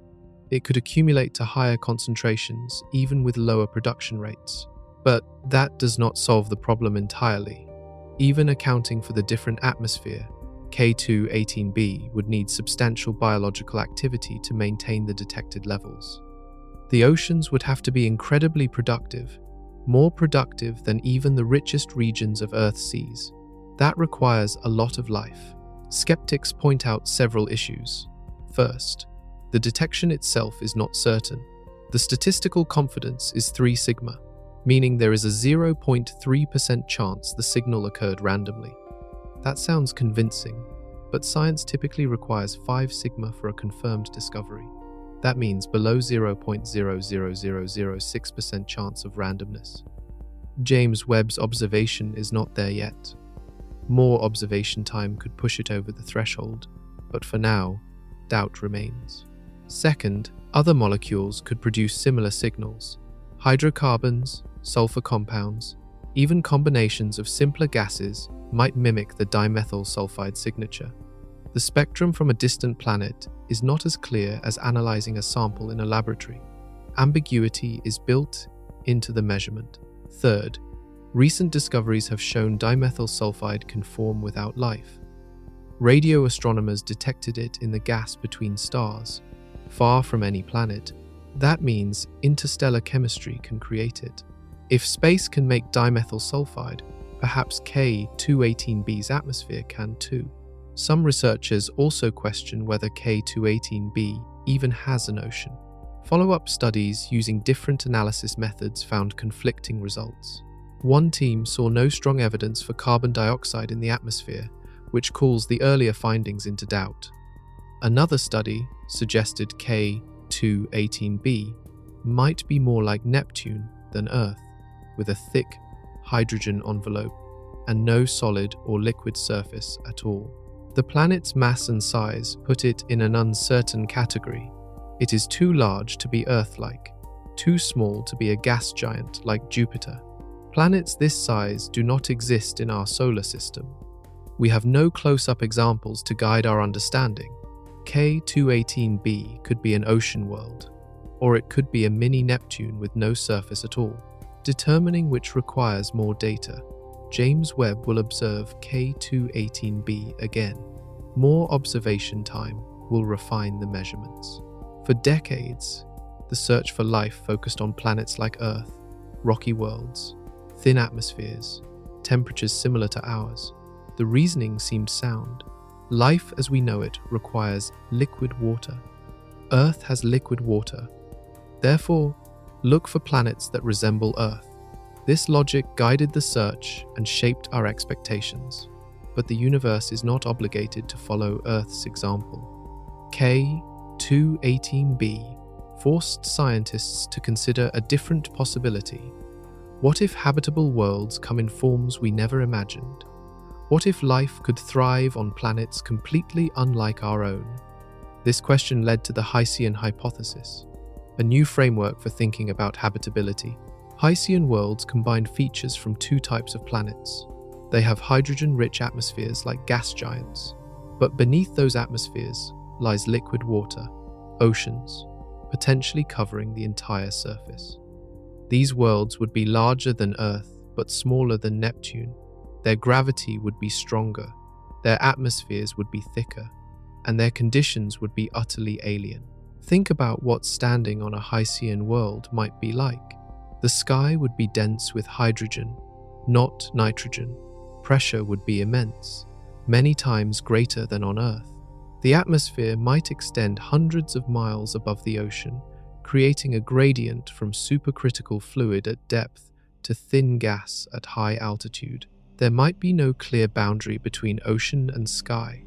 It could accumulate to higher concentrations, even with lower production rates. But that does not solve the problem entirely. Even accounting for the different atmosphere, K218b would need substantial biological activity to maintain the detected levels. The oceans would have to be incredibly productive, more productive than even the richest regions of Earth's seas. That requires a lot of life. Skeptics point out several issues. First, the detection itself is not certain. The statistical confidence is 3 sigma, meaning there is a 0.3% chance the signal occurred randomly. That sounds convincing, but science typically requires 5 sigma for a confirmed discovery. That means below 0.00006% chance of randomness. James Webb's observation is not there yet. More observation time could push it over the threshold, but for now, doubt remains. Second, other molecules could produce similar signals. Hydrocarbons, sulfur compounds, Even combinations of simpler gases might mimic the dimethyl sulfide signature. The spectrum from a distant planet is not as clear as analyzing a sample in a laboratory. Ambiguity is built into the measurement. Third, recent discoveries have shown dimethyl sulfide can form without life. Radio astronomers detected it in the gas between stars, far from any planet. That means interstellar chemistry can create it. If space can make dimethyl sulfide, perhaps K218b's atmosphere can too. Some researchers also question whether K218b even has an ocean. Follow-up studies using different analysis methods found conflicting results. One team saw no strong evidence for carbon dioxide in the atmosphere, which calls the earlier findings into doubt. Another study suggested K218b might be more like Neptune than Earth, with a thick hydrogen envelope and no solid or liquid surface at all. The planet's mass and size put it in an uncertain category. It is too large to be Earth-like, too small to be a gas giant like Jupiter. Planets this size do not exist in our solar system. We have no close-up examples to guide our understanding. K218b could be an ocean world, or it could be a mini Neptune with no surface at all. Determining which requires more data, James Webb will observe K218b again. More observation time will refine the measurements. For decades, the search for life focused on planets like Earth, rocky worlds, thin atmospheres, temperatures similar to ours. The reasoning seemed sound. Life as we know it requires liquid water. Earth has liquid water. Therefore, look for planets that resemble Earth. This logic guided the search and shaped our expectations. But the universe is not obligated to follow Earth's example. K218b forced scientists to consider a different possibility. What if habitable worlds come in forms we never imagined? What if life could thrive on planets completely unlike our own? This question led to the Hycean hypothesis, a new framework for thinking about habitability. Hycean worlds combine features from two types of planets. They have hydrogen-rich atmospheres like gas giants, but beneath those atmospheres lies liquid water, oceans, potentially covering the entire surface. These worlds would be larger than Earth, but smaller than Neptune. Their gravity would be stronger, their atmospheres would be thicker, and their conditions would be utterly alien. Think about what standing on a Hycean world might be like. The sky would be dense with hydrogen, not nitrogen. Pressure would be immense, many times greater than on Earth. The atmosphere might extend hundreds of miles above the ocean, creating a gradient from supercritical fluid at depth to thin gas at high altitude. There might be no clear boundary between ocean and sky,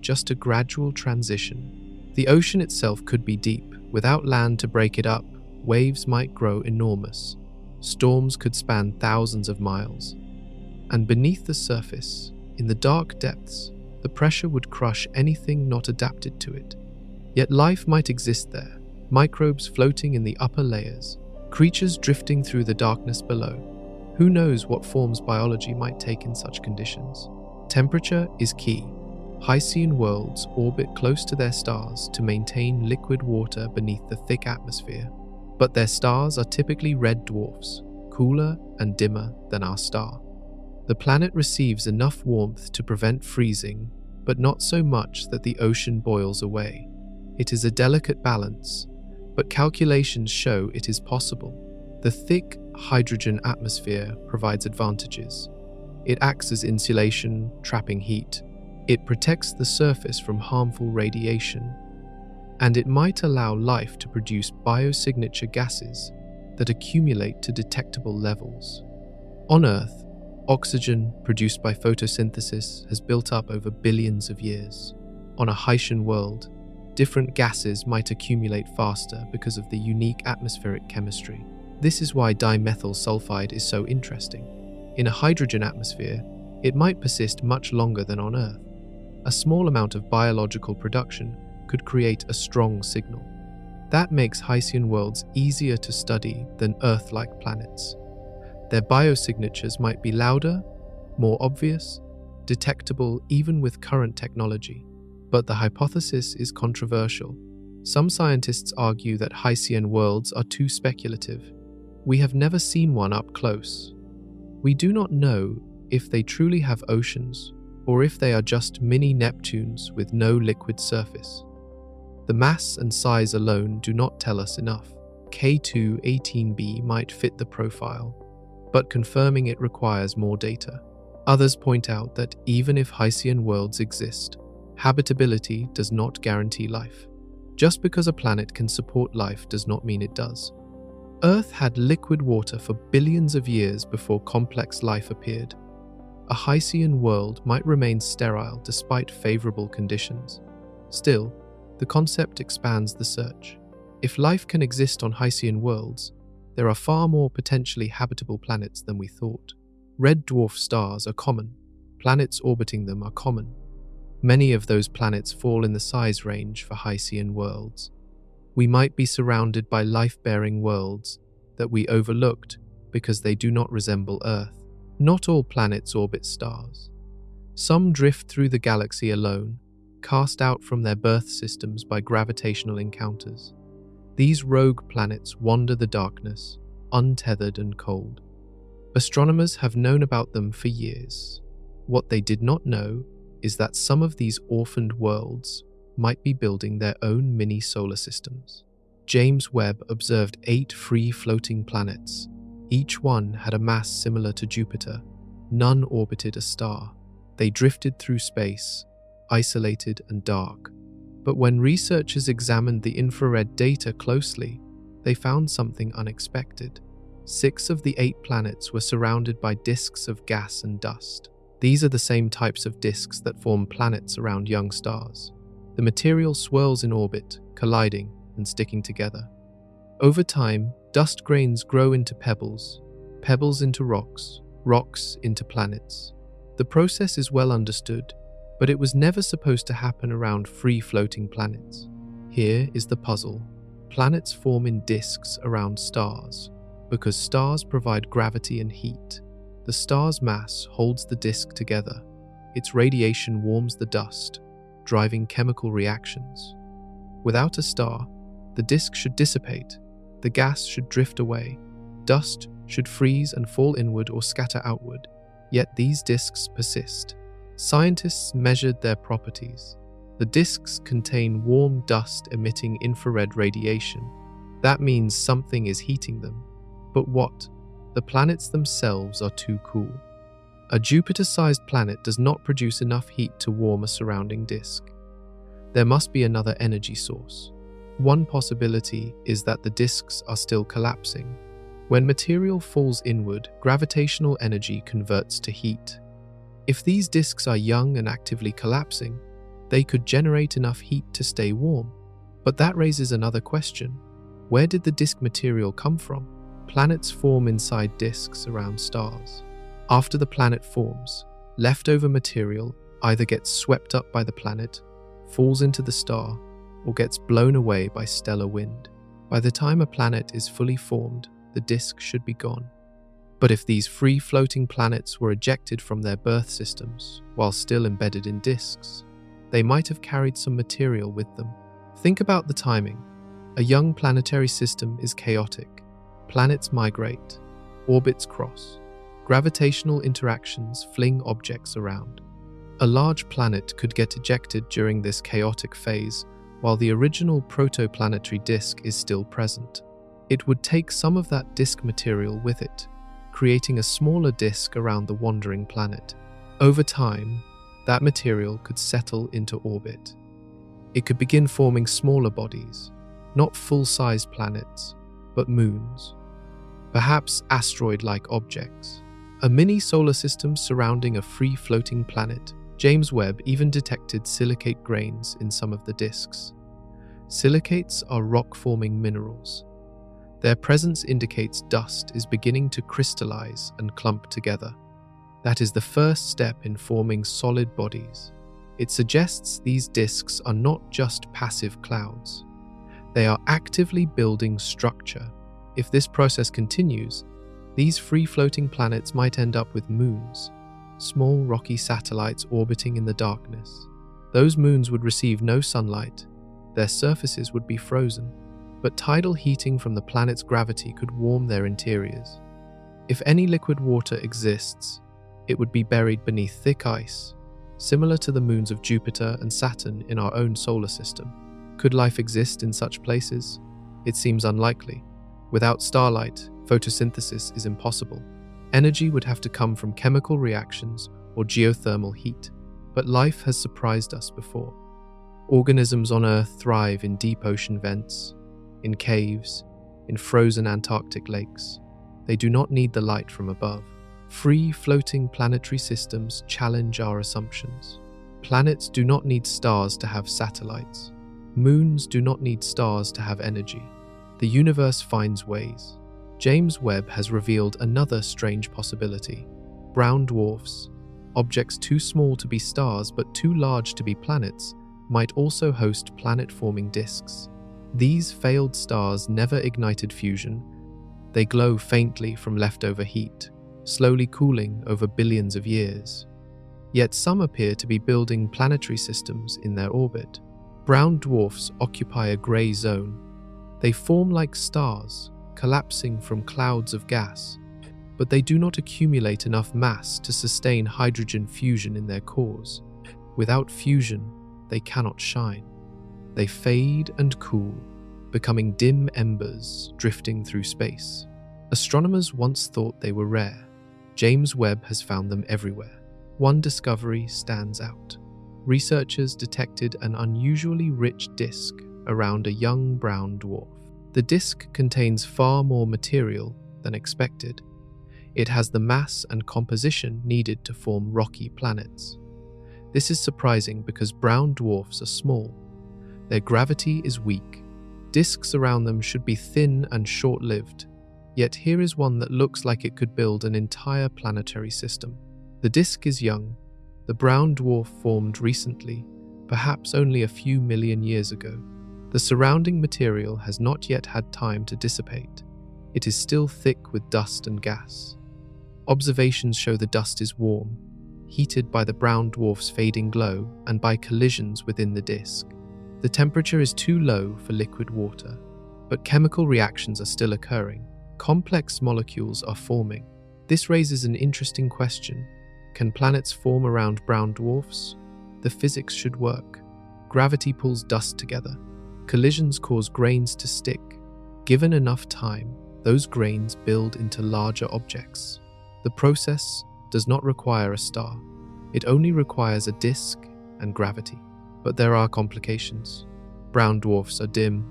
just a gradual transition. The ocean itself could be deep. Without land to break it up, waves might grow enormous. Storms could span thousands of miles. And beneath the surface, in the dark depths, the pressure would crush anything not adapted to it. Yet life might exist there, microbes floating in the upper layers, creatures drifting through the darkness below. Who knows what forms biology might take in such conditions? Temperature is key. Hycean worlds orbit close to their stars to maintain liquid water beneath the thick atmosphere, but their stars are typically red dwarfs, cooler and dimmer than our star. The planet receives enough warmth to prevent freezing, but not so much that the ocean boils away. It is a delicate balance, but calculations show it is possible. The thick hydrogen atmosphere provides advantages. It acts as insulation, trapping heat. It protects the surface from harmful radiation, and it might allow life to produce biosignature gases that accumulate to detectable levels. On Earth, oxygen produced by photosynthesis has built up over billions of years. On a Hycean world, different gases might accumulate faster because of the unique atmospheric chemistry. This is why dimethyl sulfide is so interesting. In a hydrogen atmosphere, it might persist much longer than on Earth. A small amount of biological production could create a strong signal. That makes Hycean worlds easier to study than Earth-like planets. Their biosignatures might be louder, more obvious, detectable even with current technology. But the hypothesis is controversial. Some scientists argue that Hycean worlds are too speculative. We have never seen one up close. We do not know if they truly have oceans or if they are just mini Neptunes with no liquid surface. The mass and size alone do not tell us enough. K2-18b might fit the profile, but confirming it requires more data. Others point out that even if Hycean worlds exist, habitability does not guarantee life. Just because a planet can support life does not mean it does. Earth had liquid water for billions of years before complex life appeared. A Hycean world might remain sterile despite favorable conditions. Still, the concept expands the search. If life can exist on Hycean worlds, there are far more potentially habitable planets than we thought. Red dwarf stars are common. Planets orbiting them are common. Many of those planets fall in the size range for Hycean worlds. We might be surrounded by life-bearing worlds that we overlooked because they do not resemble Earth. Not all planets orbit stars. Some drift through the galaxy alone, cast out from their birth systems by gravitational encounters. These rogue planets wander the darkness, untethered and cold. Astronomers have known about them for years. What they did not know is that some of these orphaned worlds might be building their own mini-solar systems. James Webb observed 8 free-floating planets. Each one had a mass similar to Jupiter. None orbited a star. They drifted through space, isolated and dark. But when researchers examined the infrared data closely, they found something unexpected. 6 of the 8 planets were surrounded by disks of gas and dust. These are the same types of disks that form planets around young stars. The material swirls in orbit, colliding and sticking together. Over time, dust grains grow into pebbles, pebbles into rocks, rocks into planets. The process is well understood, but it was never supposed to happen around free-floating planets. Here is the puzzle. Planets form in disks around stars, because stars provide gravity and heat. The star's mass holds the disk together. Its radiation warms the dust, driving chemical reactions. Without a star, the disk should dissipate, the gas should drift away, dust should freeze and fall inward or scatter outward. Yet these disks persist. Scientists measured their properties. The disks contain warm dust emitting infrared radiation. That means something is heating them. But what? The planets themselves are too cool. A Jupiter-sized planet does not produce enough heat to warm a surrounding disk. There must be another energy source. One possibility is that the disks are still collapsing. When material falls inward, gravitational energy converts to heat. If these disks are young and actively collapsing, they could generate enough heat to stay warm. But that raises another question. Where did the disk material come from? Planets form inside disks around stars. After the planet forms, leftover material either gets swept up by the planet, falls into the star, or gets blown away by stellar wind. By the time a planet is fully formed, the disk should be gone. But if these free-floating planets were ejected from their birth systems while still embedded in disks, they might have carried some material with them. Think about the timing. A young planetary system is chaotic. Planets migrate, orbits cross, gravitational interactions fling objects around. A large planet could get ejected during this chaotic phase while the original protoplanetary disk is still present. It would take some of that disk material with it, creating a smaller disk around the wandering planet. Over time, that material could settle into orbit. It could begin forming smaller bodies, not full-size planets, but moons. Perhaps asteroid-like objects. A mini-solar system surrounding a free-floating planet. James Webb even detected silicate grains in some of the disks. Silicates are rock-forming minerals. Their presence indicates dust is beginning to crystallize and clump together. That is the first step in forming solid bodies. It suggests these disks are not just passive clouds. They are actively building structure. If this process continues, These free-floating planets might end up with moons, small rocky satellites orbiting in the darkness. Those moons would receive no sunlight, their surfaces would be frozen, but tidal heating from the planet's gravity could warm their interiors. If any liquid water exists, it would be buried beneath thick ice, similar to the moons of Jupiter and Saturn in our own solar system. Could life exist in such places? It seems unlikely. Without starlight, photosynthesis is impossible. Energy would have to come from chemical reactions or geothermal heat. But life has surprised us before. Organisms on Earth thrive in deep ocean vents, in caves, in frozen Antarctic lakes. They do not need the light from above. Free-floating planetary systems challenge our assumptions. Planets do not need stars to have satellites. Moons do not need stars to have energy. The universe finds ways. James Webb has revealed another strange possibility. Brown dwarfs, objects too small to be stars but too large to be planets, might also host planet-forming disks. These failed stars never ignited fusion. They glow faintly from leftover heat, slowly cooling over billions of years. Yet some appear to be building planetary systems in their orbit. Brown dwarfs occupy a grey zone. They form like stars, collapsing from clouds of gas, but they do not accumulate enough mass to sustain hydrogen fusion in their cores. Without fusion, they cannot shine. They fade and cool, becoming dim embers drifting through space. Astronomers once thought they were rare. James Webb has found them everywhere. One discovery stands out. Researchers detected an unusually rich disk around a young brown dwarf. The disk contains far more material than expected. It has the mass and composition needed to form rocky planets. This is surprising because brown dwarfs are small. Their gravity is weak. Disks around them should be thin and short-lived. Yet here is one that looks like it could build an entire planetary system. The disk is young. The brown dwarf formed recently, perhaps only a few million years ago. The surrounding material has not yet had time to dissipate. It is still thick with dust and gas. Observations show the dust is warm, heated by the brown dwarf's fading glow and by collisions within the disk. The temperature is too low for liquid water, but chemical reactions are still occurring. Complex molecules are forming. This raises an interesting question. Can planets form around brown dwarfs? The physics should work. Gravity pulls dust together. Collisions cause grains to stick. Given enough time, those grains build into larger objects. The process does not require a star. It only requires a disk and gravity. But there are complications. Brown dwarfs are dim.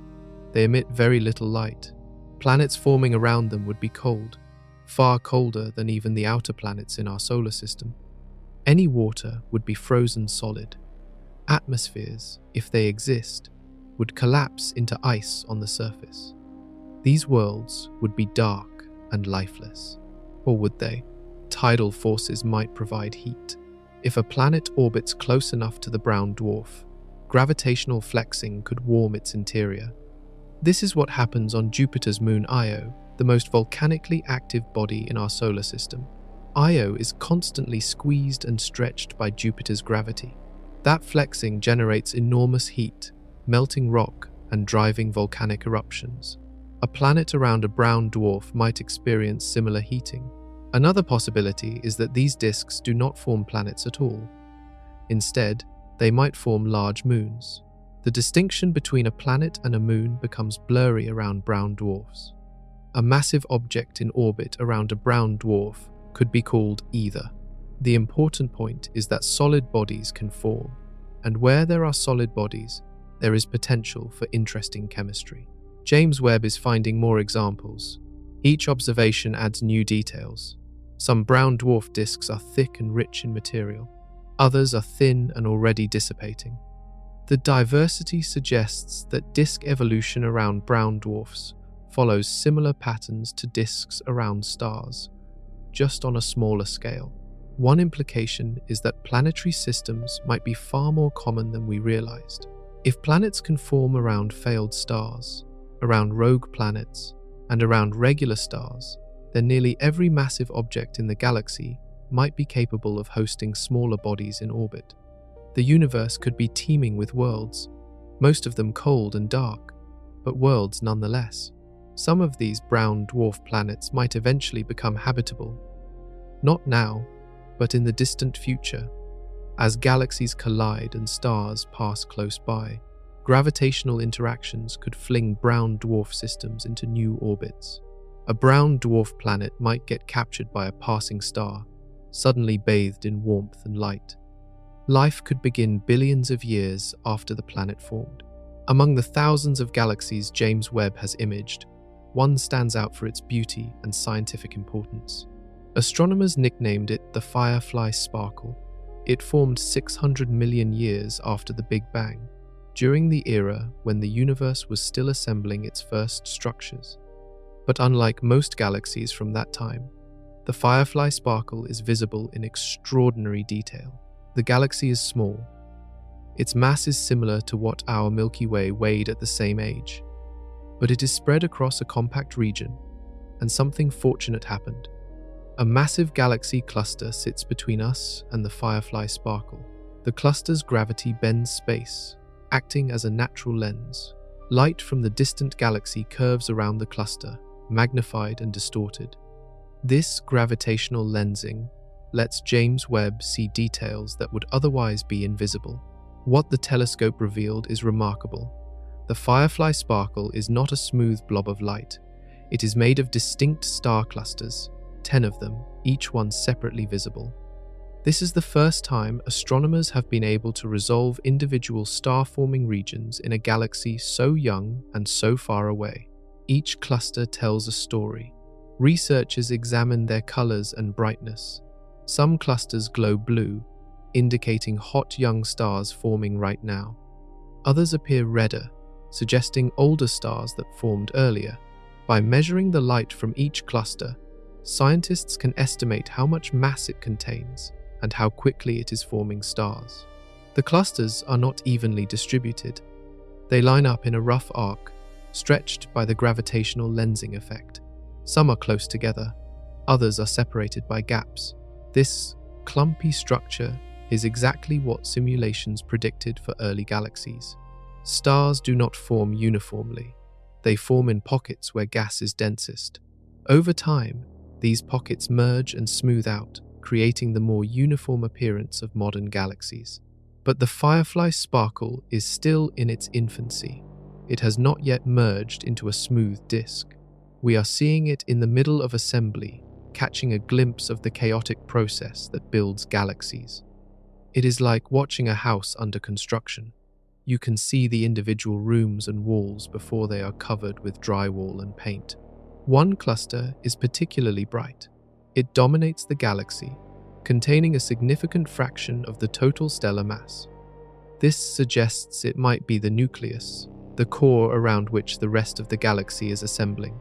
They emit very little light. Planets forming around them would be cold, far colder than even the outer planets in our solar system. Any water would be frozen solid. Atmospheres, if they exist, would collapse into ice on the surface. These worlds would be dark and lifeless. Or would they? Tidal forces might provide heat. If a planet orbits close enough to the brown dwarf, gravitational flexing could warm its interior. This is what happens on Jupiter's moon Io, the most volcanically active body in our solar system. Io is constantly squeezed and stretched by Jupiter's gravity. That flexing generates enormous heat, melting rock and driving volcanic eruptions. A planet around a brown dwarf might experience similar heating. Another possibility is that these disks do not form planets at all. Instead, they might form large moons. The distinction between a planet and a moon becomes blurry around brown dwarfs. A massive object in orbit around a brown dwarf could be called either. The important point is that solid bodies can form, and where there are solid bodies, there is potential for interesting chemistry. James Webb is finding more examples. Each observation adds new details. Some brown dwarf disks are thick and rich in material. Others are thin and already dissipating. The diversity suggests that disk evolution around brown dwarfs follows similar patterns to disks around stars, just on a smaller scale. One implication is that planetary systems might be far more common than we realized. If planets can form around failed stars, around rogue planets, and around regular stars, then nearly every massive object in the galaxy might be capable of hosting smaller bodies in orbit. The universe could be teeming with worlds, most of them cold and dark, but worlds nonetheless. Some of these brown dwarf planets might eventually become habitable. Not now, but in the distant future. As galaxies collide and stars pass close by, gravitational interactions could fling brown dwarf systems into new orbits. A brown dwarf planet might get captured by a passing star, suddenly bathed in warmth and light. Life could begin billions of years after the planet formed. Among the thousands of galaxies James Webb has imaged, one stands out for its beauty and scientific importance. Astronomers nicknamed it the Firefly Sparkle. It formed 600 million years after the Big Bang, during the era when the universe was still assembling its first structures. But unlike most galaxies from that time, the Firefly Sparkle is visible in extraordinary detail. The galaxy is small. Its mass is similar to what our Milky Way weighed at the same age, but it is spread across a compact region, and something fortunate happened. A massive galaxy cluster sits between us and the Firefly Sparkle. The cluster's gravity bends space, acting as a natural lens. Light from the distant galaxy curves around the cluster, magnified and distorted. This gravitational lensing lets James Webb see details that would otherwise be invisible. What the telescope revealed is remarkable. The Firefly Sparkle is not a smooth blob of light. It is made of distinct star clusters, 10 of them, each one separately visible. This is the first time astronomers have been able to resolve individual star-forming regions in a galaxy so young and so far away. Each cluster tells a story. Researchers examine their colors and brightness. Some clusters glow blue, indicating hot young stars forming right now. Others appear redder, suggesting older stars that formed earlier. By measuring the light from each cluster, scientists can estimate how much mass it contains and how quickly it is forming stars. The clusters are not evenly distributed. They line up in a rough arc, stretched by the gravitational lensing effect. Some are close together, others are separated by gaps. This clumpy structure is exactly what simulations predicted for early galaxies. Stars do not form uniformly. They form in pockets where gas is densest. Over time, these pockets merge and smooth out, creating the more uniform appearance of modern galaxies. But the Firefly Sparkle is still in its infancy. It has not yet merged into a smooth disk. We are seeing it in the middle of assembly, catching a glimpse of the chaotic process that builds galaxies. It is like watching a house under construction. You can see the individual rooms and walls before they are covered with drywall and paint. One cluster is particularly bright. It dominates the galaxy, containing a significant fraction of the total stellar mass. This suggests it might be the nucleus, the core around which the rest of the galaxy is assembling.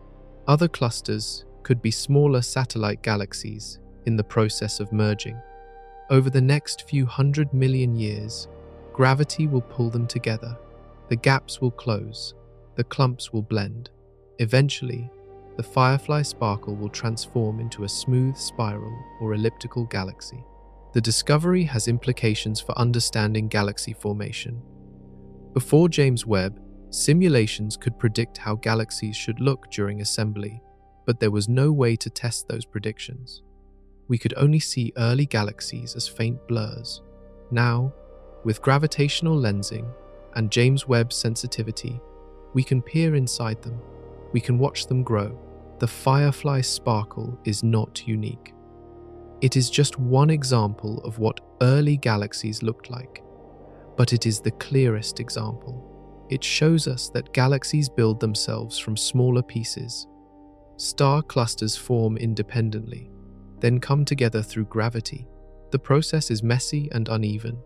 Other clusters could be smaller satellite galaxies in the process of merging. Over the next few 100 million years, gravity will pull them together. The gaps will close, the clumps will blend. Eventually, the Firefly Sparkle will transform into a smooth spiral or elliptical galaxy. The discovery has implications for understanding galaxy formation. Before James Webb, simulations could predict how galaxies should look during assembly, but there was no way to test those predictions. We could only see early galaxies as faint blurs. Now, with gravitational lensing and James Webb sensitivity, we can peer inside them. We can watch them grow. The Firefly Sparkle is not unique. It is just one example of what early galaxies looked like, but it is the clearest example. It shows us that galaxies build themselves from smaller pieces. Star clusters form independently, then come together through gravity. The process is messy and uneven,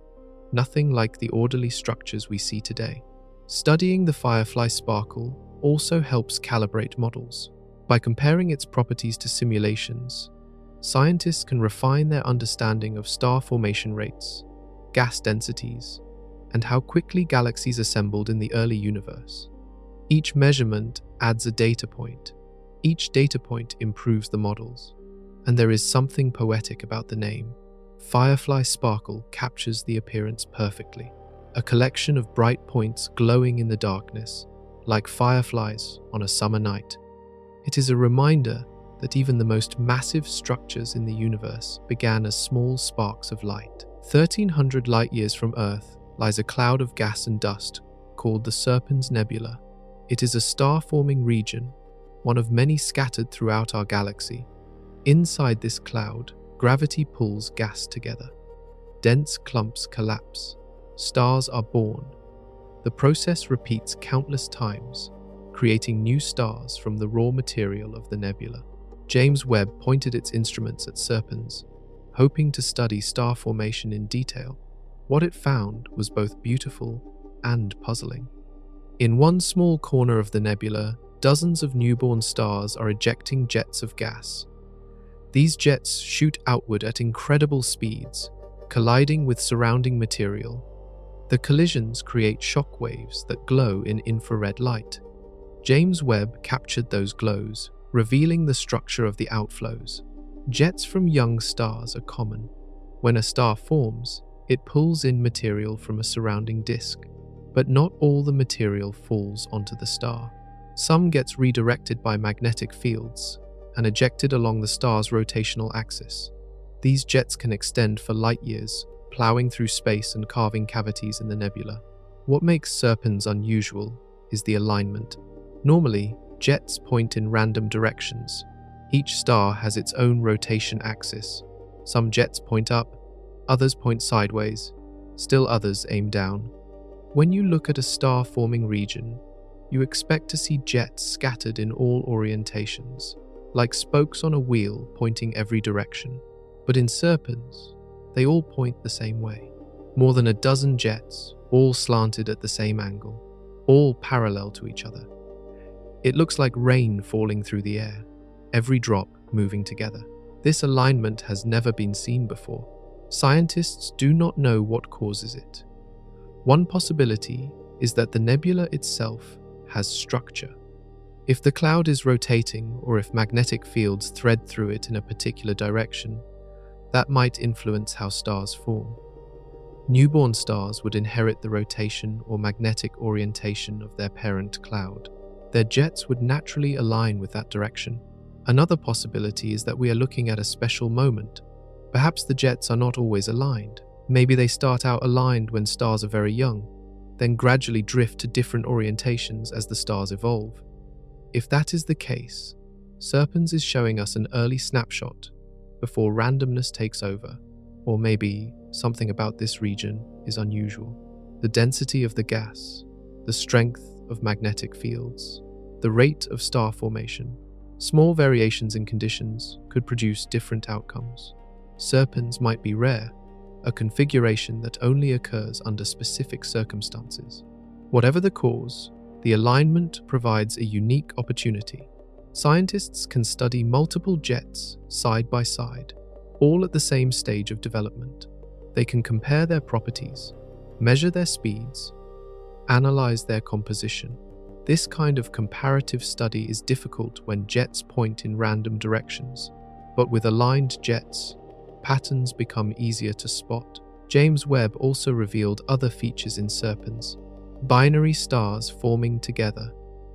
nothing like the orderly structures we see today. Studying the Firefly Sparkle also helps calibrate models. By comparing its properties to simulations, scientists can refine their understanding of star formation rates, gas densities, and how quickly galaxies assembled in the early universe. Each measurement adds a data point. Each data point improves the models. And there is something poetic about the name. Firefly Sparkle captures the appearance perfectly. A collection of bright points glowing in the darkness, like fireflies on a summer night. It is a reminder that even the most massive structures in the universe began as small sparks of light. 1,300 light-years from Earth lies a cloud of gas and dust called the Serpens Nebula. It is a star-forming region, one of many scattered throughout our galaxy. Inside this cloud, gravity pulls gas together. Dense clumps collapse. Stars are born. The process repeats countless times, creating new stars from the raw material of the nebula. James Webb pointed its instruments at Serpens, hoping to study star formation in detail. What it found was both beautiful and puzzling. In one small corner of the nebula, dozens of newborn stars are ejecting jets of gas. These jets shoot outward at incredible speeds, colliding with surrounding material. The collisions create shock waves that glow in infrared light. James Webb captured those glows, revealing the structure of the outflows. Jets from young stars are common. When a star forms, it pulls in material from a surrounding disk, but not all the material falls onto the star. Some gets redirected by magnetic fields and ejected along the star's rotational axis. These jets can extend for light years, plowing through space and carving cavities in the nebula. What makes Serpens unusual is the alignment. Normally, jets point in random directions. Each star has its own rotation axis. Some jets point up, others point sideways, still others aim down. When you look at a star-forming region, you expect to see jets scattered in all orientations, like spokes on a wheel pointing every direction. But in Serpens, they all point the same way. More than a dozen jets, all slanted at the same angle, all parallel to each other. It looks like rain falling through the air, every drop moving together. This alignment has never been seen before. Scientists do not know what causes it. One possibility is that the nebula itself has structure. If the cloud is rotating or if magnetic fields thread through it in a particular direction, that might influence how stars form. Newborn stars would inherit the rotation or magnetic orientation of their parent cloud. Their jets would naturally align with that direction. Another possibility is that we are looking at a special moment. Perhaps the jets are not always aligned. Maybe they start out aligned when stars are very young, then gradually drift to different orientations as the stars evolve. If that is the case, Serpens is showing us an early snapshot before randomness takes over. Or maybe something about this region is unusual. The density of the gas, the strength of magnetic fields, the rate of star formation. Small variations in conditions could produce different outcomes. Serpens might be rare, a configuration that only occurs under specific circumstances. Whatever the cause, the alignment provides a unique opportunity. Scientists can study multiple jets side by side, all at the same stage of development. They can compare their properties, measure their speeds, analyze their composition. This kind of comparative study is difficult when jets point in random directions, but with aligned jets, patterns become easier to spot. James Webb also revealed other features in Serpens: binary stars forming together,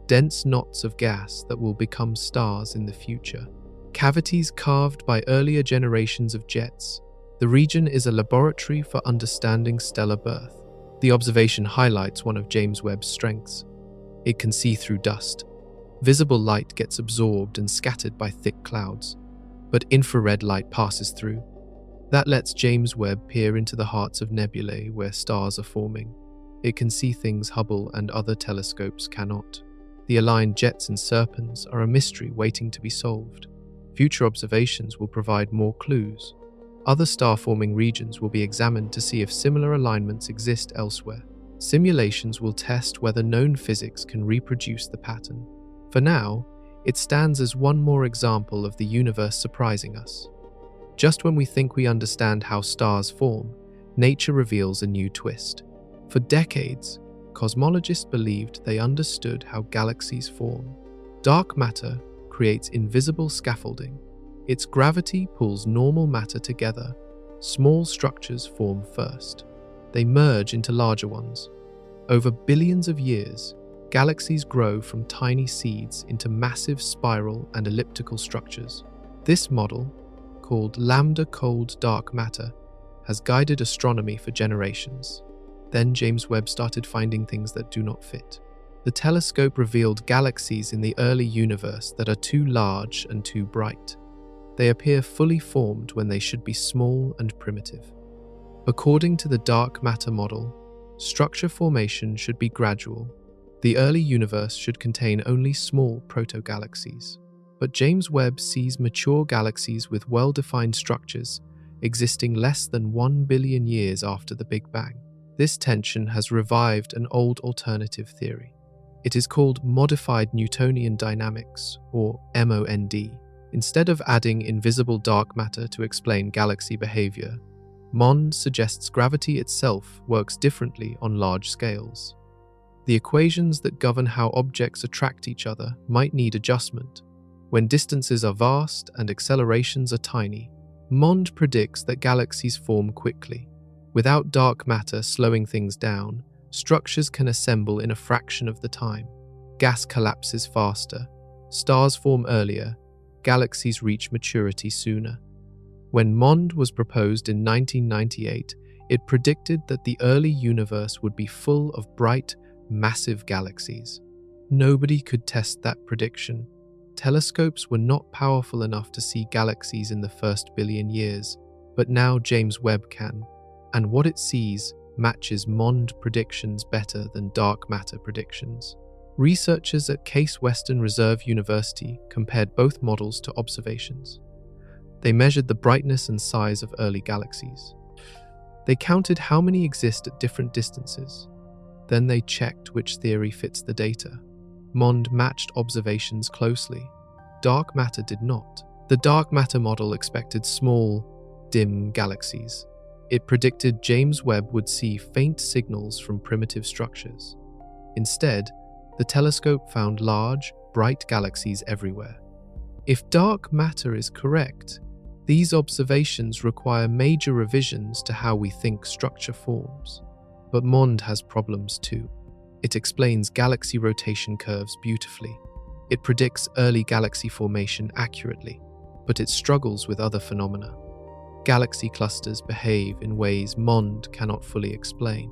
dense knots of gas that will become stars in the future, cavities carved by earlier generations of jets. The region is a laboratory for understanding stellar birth. The observation highlights one of James Webb's strengths. It can see through dust. Visible light gets absorbed and scattered by thick clouds, but infrared light passes through. That lets James Webb peer into the hearts of nebulae where stars are forming. It can see things Hubble and other telescopes cannot. The aligned jets in Serpens are a mystery waiting to be solved. Future observations will provide more clues. Other star-forming regions will be examined to see if similar alignments exist elsewhere. Simulations will test whether known physics can reproduce the pattern. For now, it stands as one more example of the universe surprising us. Just when we think we understand how stars form, nature reveals a new twist. For decades, cosmologists believed they understood how galaxies form. Dark matter, creates invisible scaffolding. Its gravity pulls normal matter together. Small structures form first. They merge into larger ones. Over billions of years, galaxies grow from tiny seeds into massive spiral and elliptical structures. This model, called lambda cold dark matter, has guided astronomy for generations. Then James Webb started finding things that do not fit. The telescope revealed galaxies in the early universe that are too large and too bright. They appear fully formed when they should be small and primitive. According to the dark matter model, structure formation should be gradual. The early universe should contain only small proto-galaxies. But James Webb sees mature galaxies with well-defined structures existing less than 1 billion years after the Big Bang. This tension has revived an old alternative theory. It is called modified Newtonian dynamics, or MOND. Instead of adding invisible dark matter to explain galaxy behavior, MOND suggests gravity itself works differently on large scales. The equations that govern how objects attract each other might need adjustment. When distances are vast and accelerations are tiny, MOND predicts that galaxies form quickly. Without dark matter slowing things down, structures can assemble in a fraction of the time. Gas collapses faster, stars form earlier, galaxies reach maturity sooner. When MOND was proposed in 1998, it predicted that the early universe would be full of bright, massive galaxies. Nobody could test that prediction. Telescopes were not powerful enough to see galaxies in the first billion years, but now James Webb can. And what it sees matches MOND predictions better than dark matter predictions. Researchers at Case Western Reserve University compared both models to observations. They measured the brightness and size of early galaxies. They counted how many exist at different distances. Then they checked which theory fits the data. MOND matched observations closely. Dark matter did not. The dark matter model expected small, dim galaxies. It predicted James Webb would see faint signals from primitive structures. Instead, the telescope found large, bright galaxies everywhere. If dark matter is correct, these observations require major revisions to how we think structure forms. But MOND has problems too. It explains galaxy rotation curves beautifully. It predicts early galaxy formation accurately, but it struggles with other phenomena. Galaxy clusters behave in ways MOND cannot fully explain.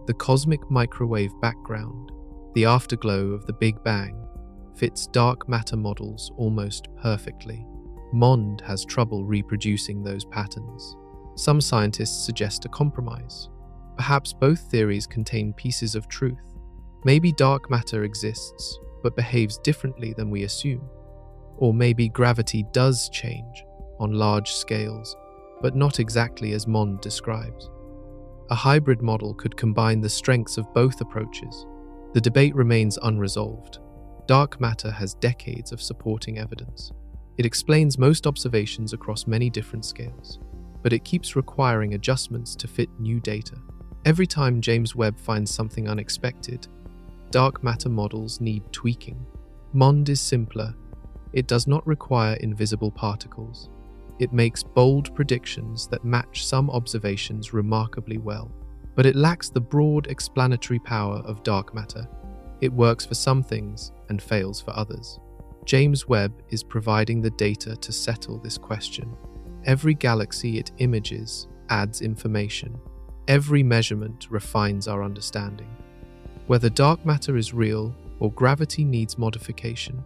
The cosmic microwave background, the afterglow of the Big Bang, fits dark matter models almost perfectly. MOND has trouble reproducing those patterns. Some scientists suggest a compromise. Perhaps both theories contain pieces of truth. Maybe dark matter exists, but behaves differently than we assume. Or maybe gravity does change on large scales, but not exactly as MOND describes. A hybrid model could combine the strengths of both approaches. The debate remains unresolved. Dark matter has decades of supporting evidence. It explains most observations across many different scales, but it keeps requiring adjustments to fit new data. Every time James Webb finds something unexpected, dark matter models need tweaking. MOND is simpler. It does not require invisible particles. It makes bold predictions that match some observations remarkably well. But it lacks the broad explanatory power of dark matter. It works for some things and fails for others. James Webb is providing the data to settle this question. Every galaxy it images adds information. Every measurement refines our understanding. Whether dark matter is real or gravity needs modification,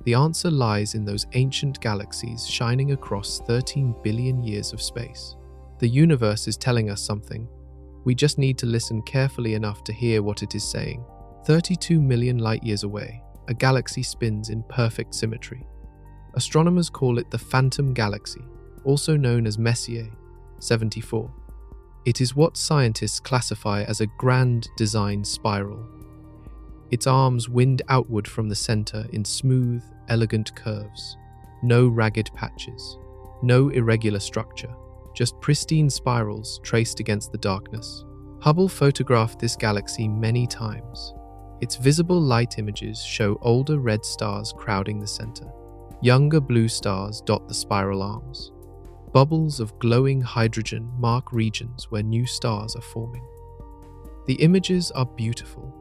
the answer lies in those ancient galaxies shining across 13 billion years of space. The universe is telling us something. We just need to listen carefully enough to hear what it is saying. 32 million light-years away, a galaxy spins in perfect symmetry. Astronomers call it the Phantom Galaxy, also known as Messier 74. It is what scientists classify as a grand design spiral. Its arms wind outward from the center in smooth, elegant curves. No ragged patches, no irregular structure, just pristine spirals traced against the darkness. Hubble photographed this galaxy many times. Its visible light images show older red stars crowding the center. Younger blue stars dot the spiral arms. Bubbles of glowing hydrogen mark regions where new stars are forming. The images are beautiful,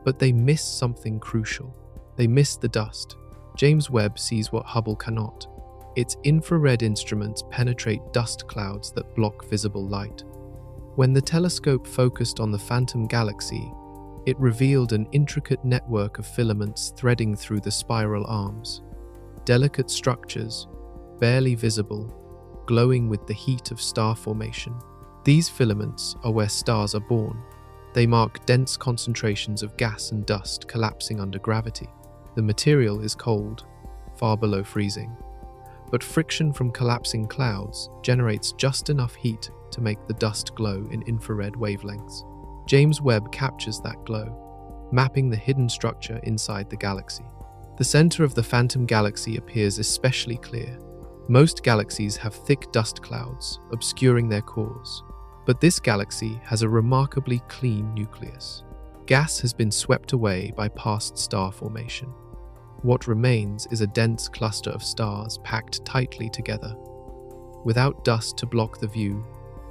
but they miss something crucial. They miss the dust. James Webb sees what Hubble cannot. Its infrared instruments penetrate dust clouds that block visible light. When the telescope focused on the phantom galaxy, it revealed an intricate network of filaments threading through the spiral arms. Delicate structures, barely visible, glowing with the heat of star formation. These filaments are where stars are born. They mark dense concentrations of gas and dust collapsing under gravity. The material is cold, far below freezing, but friction from collapsing clouds generates just enough heat to make the dust glow in infrared wavelengths. James Webb captures that glow, mapping the hidden structure inside the galaxy. The center of the phantom galaxy appears especially clear. Most galaxies have thick dust clouds obscuring their cores, but this galaxy has a remarkably clean nucleus. Gas has been swept away by past star formation. What remains is a dense cluster of stars packed tightly together. Without dust to block the view,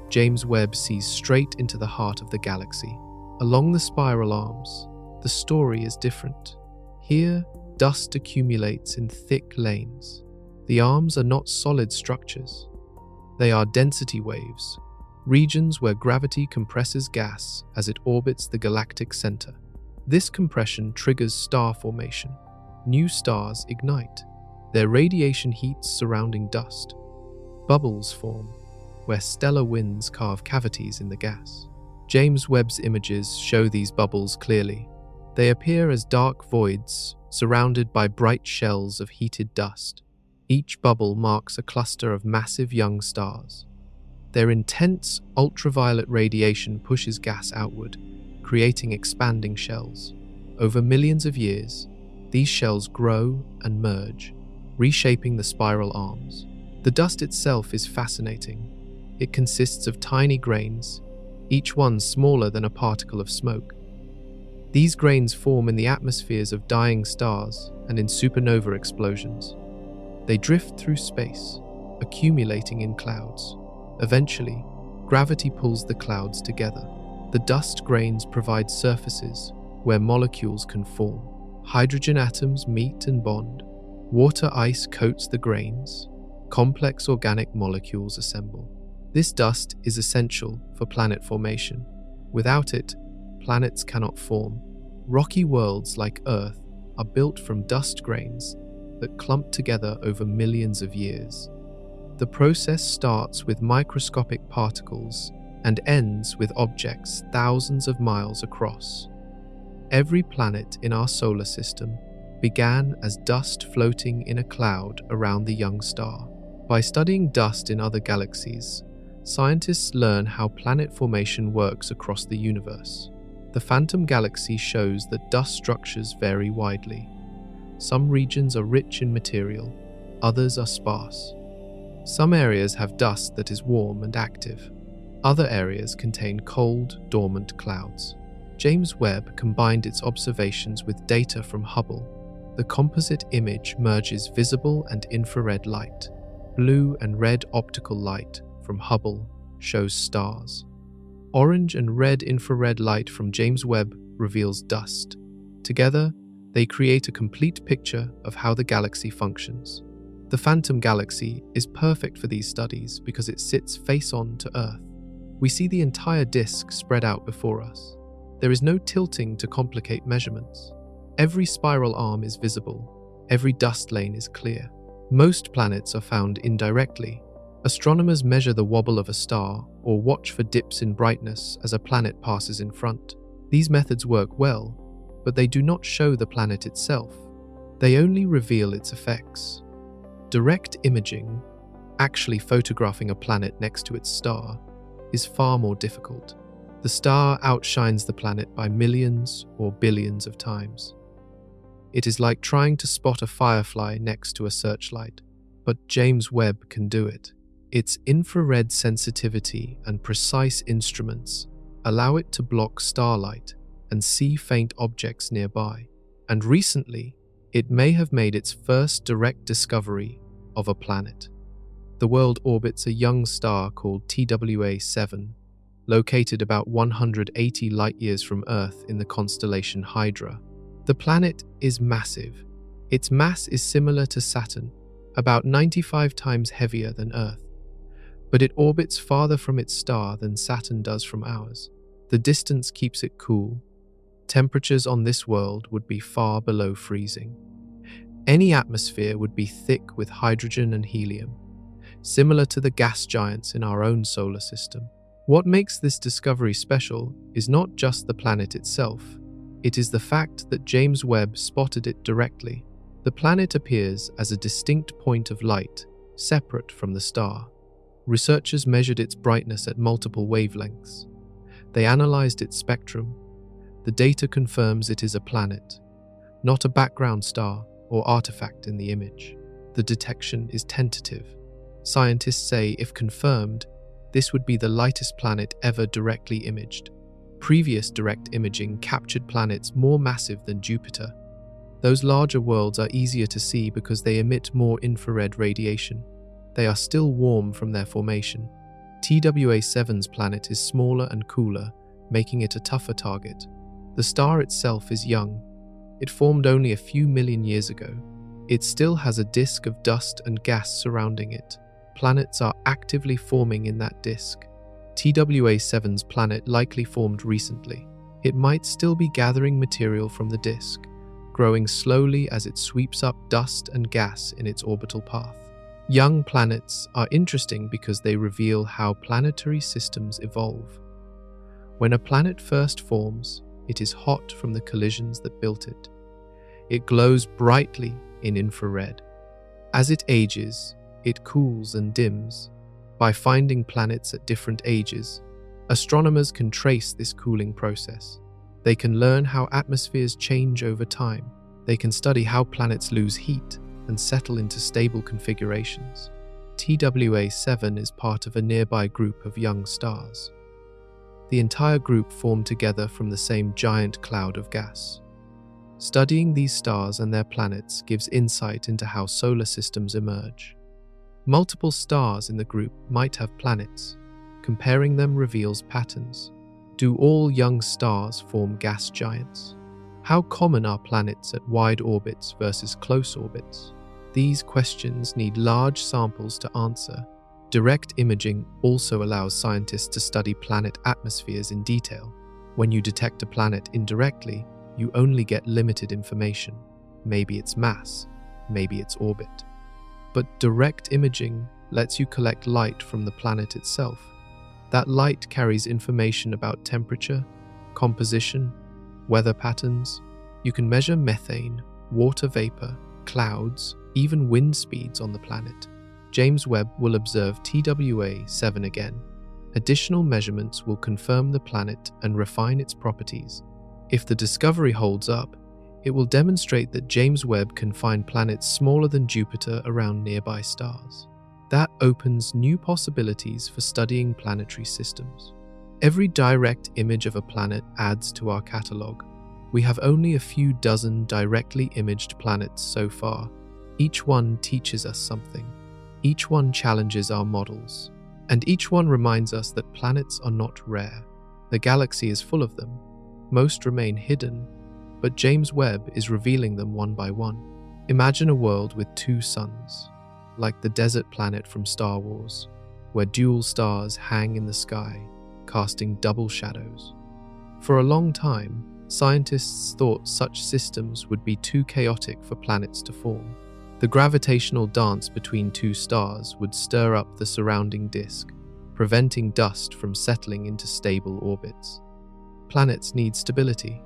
James Webb sees straight into the heart of the galaxy. Along the spiral arms, the story is different. Here, dust accumulates in thick lanes. The arms are not solid structures. They are density waves, regions where gravity compresses gas as it orbits the galactic center. This compression triggers star formation. New stars ignite, their radiation heats surrounding dust. Bubbles form, where stellar winds carve cavities in the gas. James Webb's images show these bubbles clearly. They appear as dark voids surrounded by bright shells of heated dust. Each bubble marks a cluster of massive young stars. Their intense ultraviolet radiation pushes gas outward, creating expanding shells. Over millions of years, these shells grow and merge, reshaping the spiral arms. The dust itself is fascinating. It consists of tiny grains, each one smaller than a particle of smoke. These grains form in the atmospheres of dying stars and in supernova explosions. They drift through space, accumulating in clouds. Eventually, gravity pulls the clouds together. The dust grains provide surfaces where molecules can form. Hydrogen atoms meet and bond. Water ice coats the grains. Complex organic molecules assemble. This dust is essential for planet formation. Without it, planets cannot form. Rocky worlds like Earth are built from dust grains that clump together over millions of years. The process starts with microscopic particles and ends with objects thousands of miles across. Every planet in our solar system began as dust floating in a cloud around the young star. By studying dust in other galaxies, scientists learn how planet formation works across the universe. The phantom galaxy shows that dust structures vary widely. Some regions are rich in material, others are sparse. Some areas have dust that is warm and active. Other areas contain cold, dormant clouds. James Webb combined its observations with data from Hubble. The composite image merges visible and infrared light. Blue and red optical light from Hubble shows stars. Orange and red infrared light from James Webb reveals dust. Together, they create a complete picture of how the galaxy functions. The phantom galaxy is perfect for these studies because it sits face-on to Earth. We see the entire disk spread out before us. There is no tilting to complicate measurements. Every spiral arm is visible. Every dust lane is clear. Most planets are found indirectly. Astronomers measure the wobble of a star or watch for dips in brightness as a planet passes in front. These methods work well, but they do not show the planet itself. They only reveal its effects. Direct imaging, actually photographing a planet next to its star, is far more difficult. The star outshines the planet by millions or billions of times. It is like trying to spot a firefly next to a searchlight, but James Webb can do it. Its infrared sensitivity and precise instruments allow it to block starlight and see faint objects nearby. And recently, it may have made its first direct discovery of a planet. The world orbits a young star called TWA-7, located about 180 light-years from Earth in the constellation Hydra. The planet is massive. Its mass is similar to Saturn, about 95 times heavier than Earth, but it orbits farther from its star than Saturn does from ours. The distance keeps it cool. Temperatures on this world would be far below freezing. Any atmosphere would be thick with hydrogen and helium, similar to the gas giants in our own solar system. What makes this discovery special is not just the planet itself, it is the fact that James Webb spotted it directly. The planet appears as a distinct point of light, separate from the star. Researchers measured its brightness at multiple wavelengths. They analyzed its spectrum. The data confirms it is a planet, not a background star or artifact in the image. The detection is tentative. Scientists say, if confirmed, this would be the lightest planet ever directly imaged. Previous direct imaging captured planets more massive than Jupiter. Those larger worlds are easier to see because they emit more infrared radiation. They are still warm from their formation. TWA-7's planet is smaller and cooler, making it a tougher target. The star itself is young. It formed only a few million years ago. It still has a disk of dust and gas surrounding it. Planets are actively forming in that disk. TWA-7's planet likely formed recently. It might still be gathering material from the disk, growing slowly as it sweeps up dust and gas in its orbital path. Young planets are interesting because they reveal how planetary systems evolve. When a planet first forms, it is hot from the collisions that built it. It glows brightly in infrared. As it ages, it cools and dims. By finding planets at different ages, astronomers can trace this cooling process. They can learn how atmospheres change over time. They can study how planets lose heat and settle into stable configurations. TWA-7 is part of a nearby group of young stars. The entire group formed together from the same giant cloud of gas. Studying these stars and their planets gives insight into how solar systems emerge. Multiple stars in the group might have planets. Comparing them reveals patterns. Do all young stars form gas giants? How common are planets at wide orbits versus close orbits? These questions need large samples to answer. Direct imaging also allows scientists to study planet atmospheres in detail. When you detect a planet indirectly, you only get limited information. Maybe its mass, maybe its orbit. But direct imaging lets you collect light from the planet itself. That light carries information about temperature, composition, weather patterns. You can measure methane, water vapor, clouds, even wind speeds on the planet. James Webb will observe TWA-7 again. Additional measurements will confirm the planet and refine its properties. If the discovery holds up, it will demonstrate that James Webb can find planets smaller than Jupiter around nearby stars. That opens new possibilities for studying planetary systems. Every direct image of a planet adds to our catalogue. We have only a few dozen directly imaged planets so far. Each one teaches us something. Each one challenges our models. And each one reminds us that planets are not rare. The galaxy is full of them. Most remain hidden, but James Webb is revealing them one by one. Imagine a world with two suns, like the desert planet from Star Wars, where dual stars hang in the sky, casting double shadows. For a long time, scientists thought such systems would be too chaotic for planets to form. The gravitational dance between two stars would stir up the surrounding disk, preventing dust from settling into stable orbits. Planets need stability.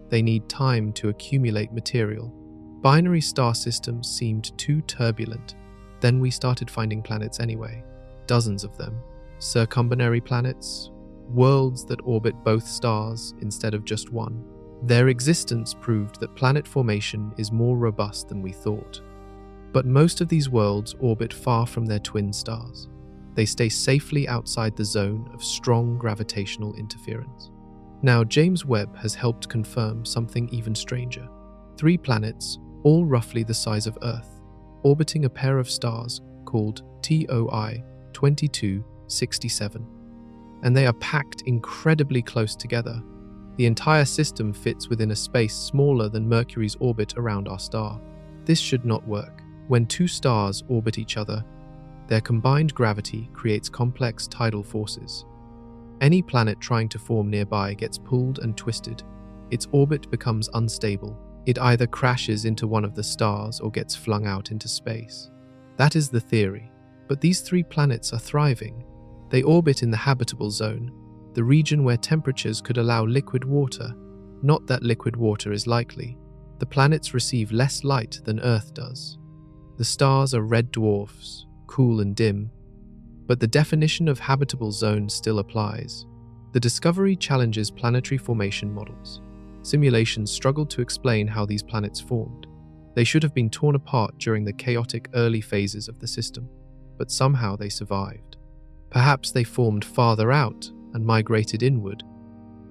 They need time to accumulate material. Binary star systems seemed too turbulent. Then we started finding planets anyway. Dozens of them. Circumbinary planets, worlds that orbit both stars instead of just one. Their existence proved that planet formation is more robust than we thought. But most of these worlds orbit far from their twin stars. They stay safely outside the zone of strong gravitational interference. Now, James Webb has helped confirm something even stranger. 3 planets, all roughly the size of Earth, orbiting a pair of stars called TOI 2267. And they are packed incredibly close together. The entire system fits within a space smaller than Mercury's orbit around our star. This should not work. When two stars orbit each other, their combined gravity creates complex tidal forces. Any planet trying to form nearby gets pulled and twisted. Its orbit becomes unstable. It either crashes into one of the stars or gets flung out into space. That is the theory. But these three planets are thriving. They orbit in the habitable zone, the region where temperatures could allow liquid water. Not that liquid water is likely. The planets receive less light than Earth does. The stars are red dwarfs, cool and dim, but the definition of habitable zone still applies. The discovery challenges planetary formation models. Simulations struggled to explain how these planets formed. They should have been torn apart during the chaotic early phases of the system, but somehow they survived. Perhaps they formed farther out and migrated inward,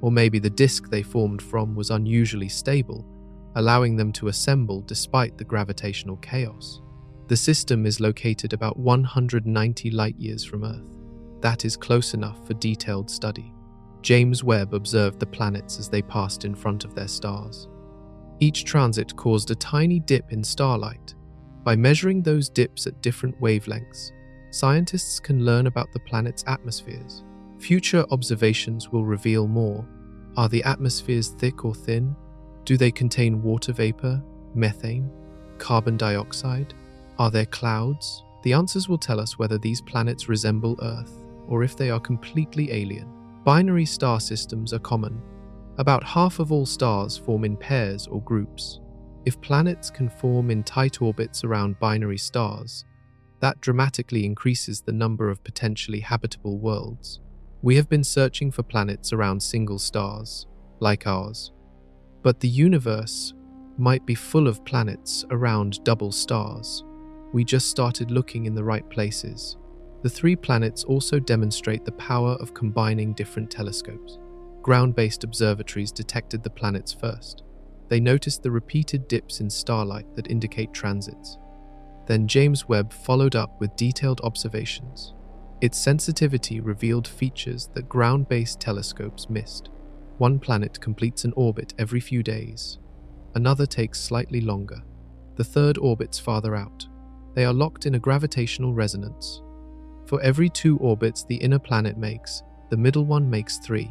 or maybe the disk they formed from was unusually stable, allowing them to assemble despite the gravitational chaos. The system is located about 190 light-years from Earth. That is close enough for detailed study. James Webb observed the planets as they passed in front of their stars. Each transit caused a tiny dip in starlight. By measuring those dips at different wavelengths, scientists can learn about the planet's atmospheres. Future observations will reveal more. Are the atmospheres thick or thin? Do they contain water vapor, methane, carbon dioxide? Are there clouds? The answers will tell us whether these planets resemble Earth or if they are completely alien. Binary star systems are common. About half of all stars form in pairs or groups. If planets can form in tight orbits around binary stars, that dramatically increases the number of potentially habitable worlds. We have been searching for planets around single stars, like ours. But the universe might be full of planets around double stars. We just started looking in the right places. The three planets also demonstrate the power of combining different telescopes. Ground-based observatories detected the planets first. They noticed the repeated dips in starlight that indicate transits. Then James Webb followed up with detailed observations. Its sensitivity revealed features that ground-based telescopes missed. One planet completes an orbit every few days. Another takes slightly longer. The third orbits farther out. They are locked in a gravitational resonance. For every 2 orbits the inner planet makes, the middle one makes 3.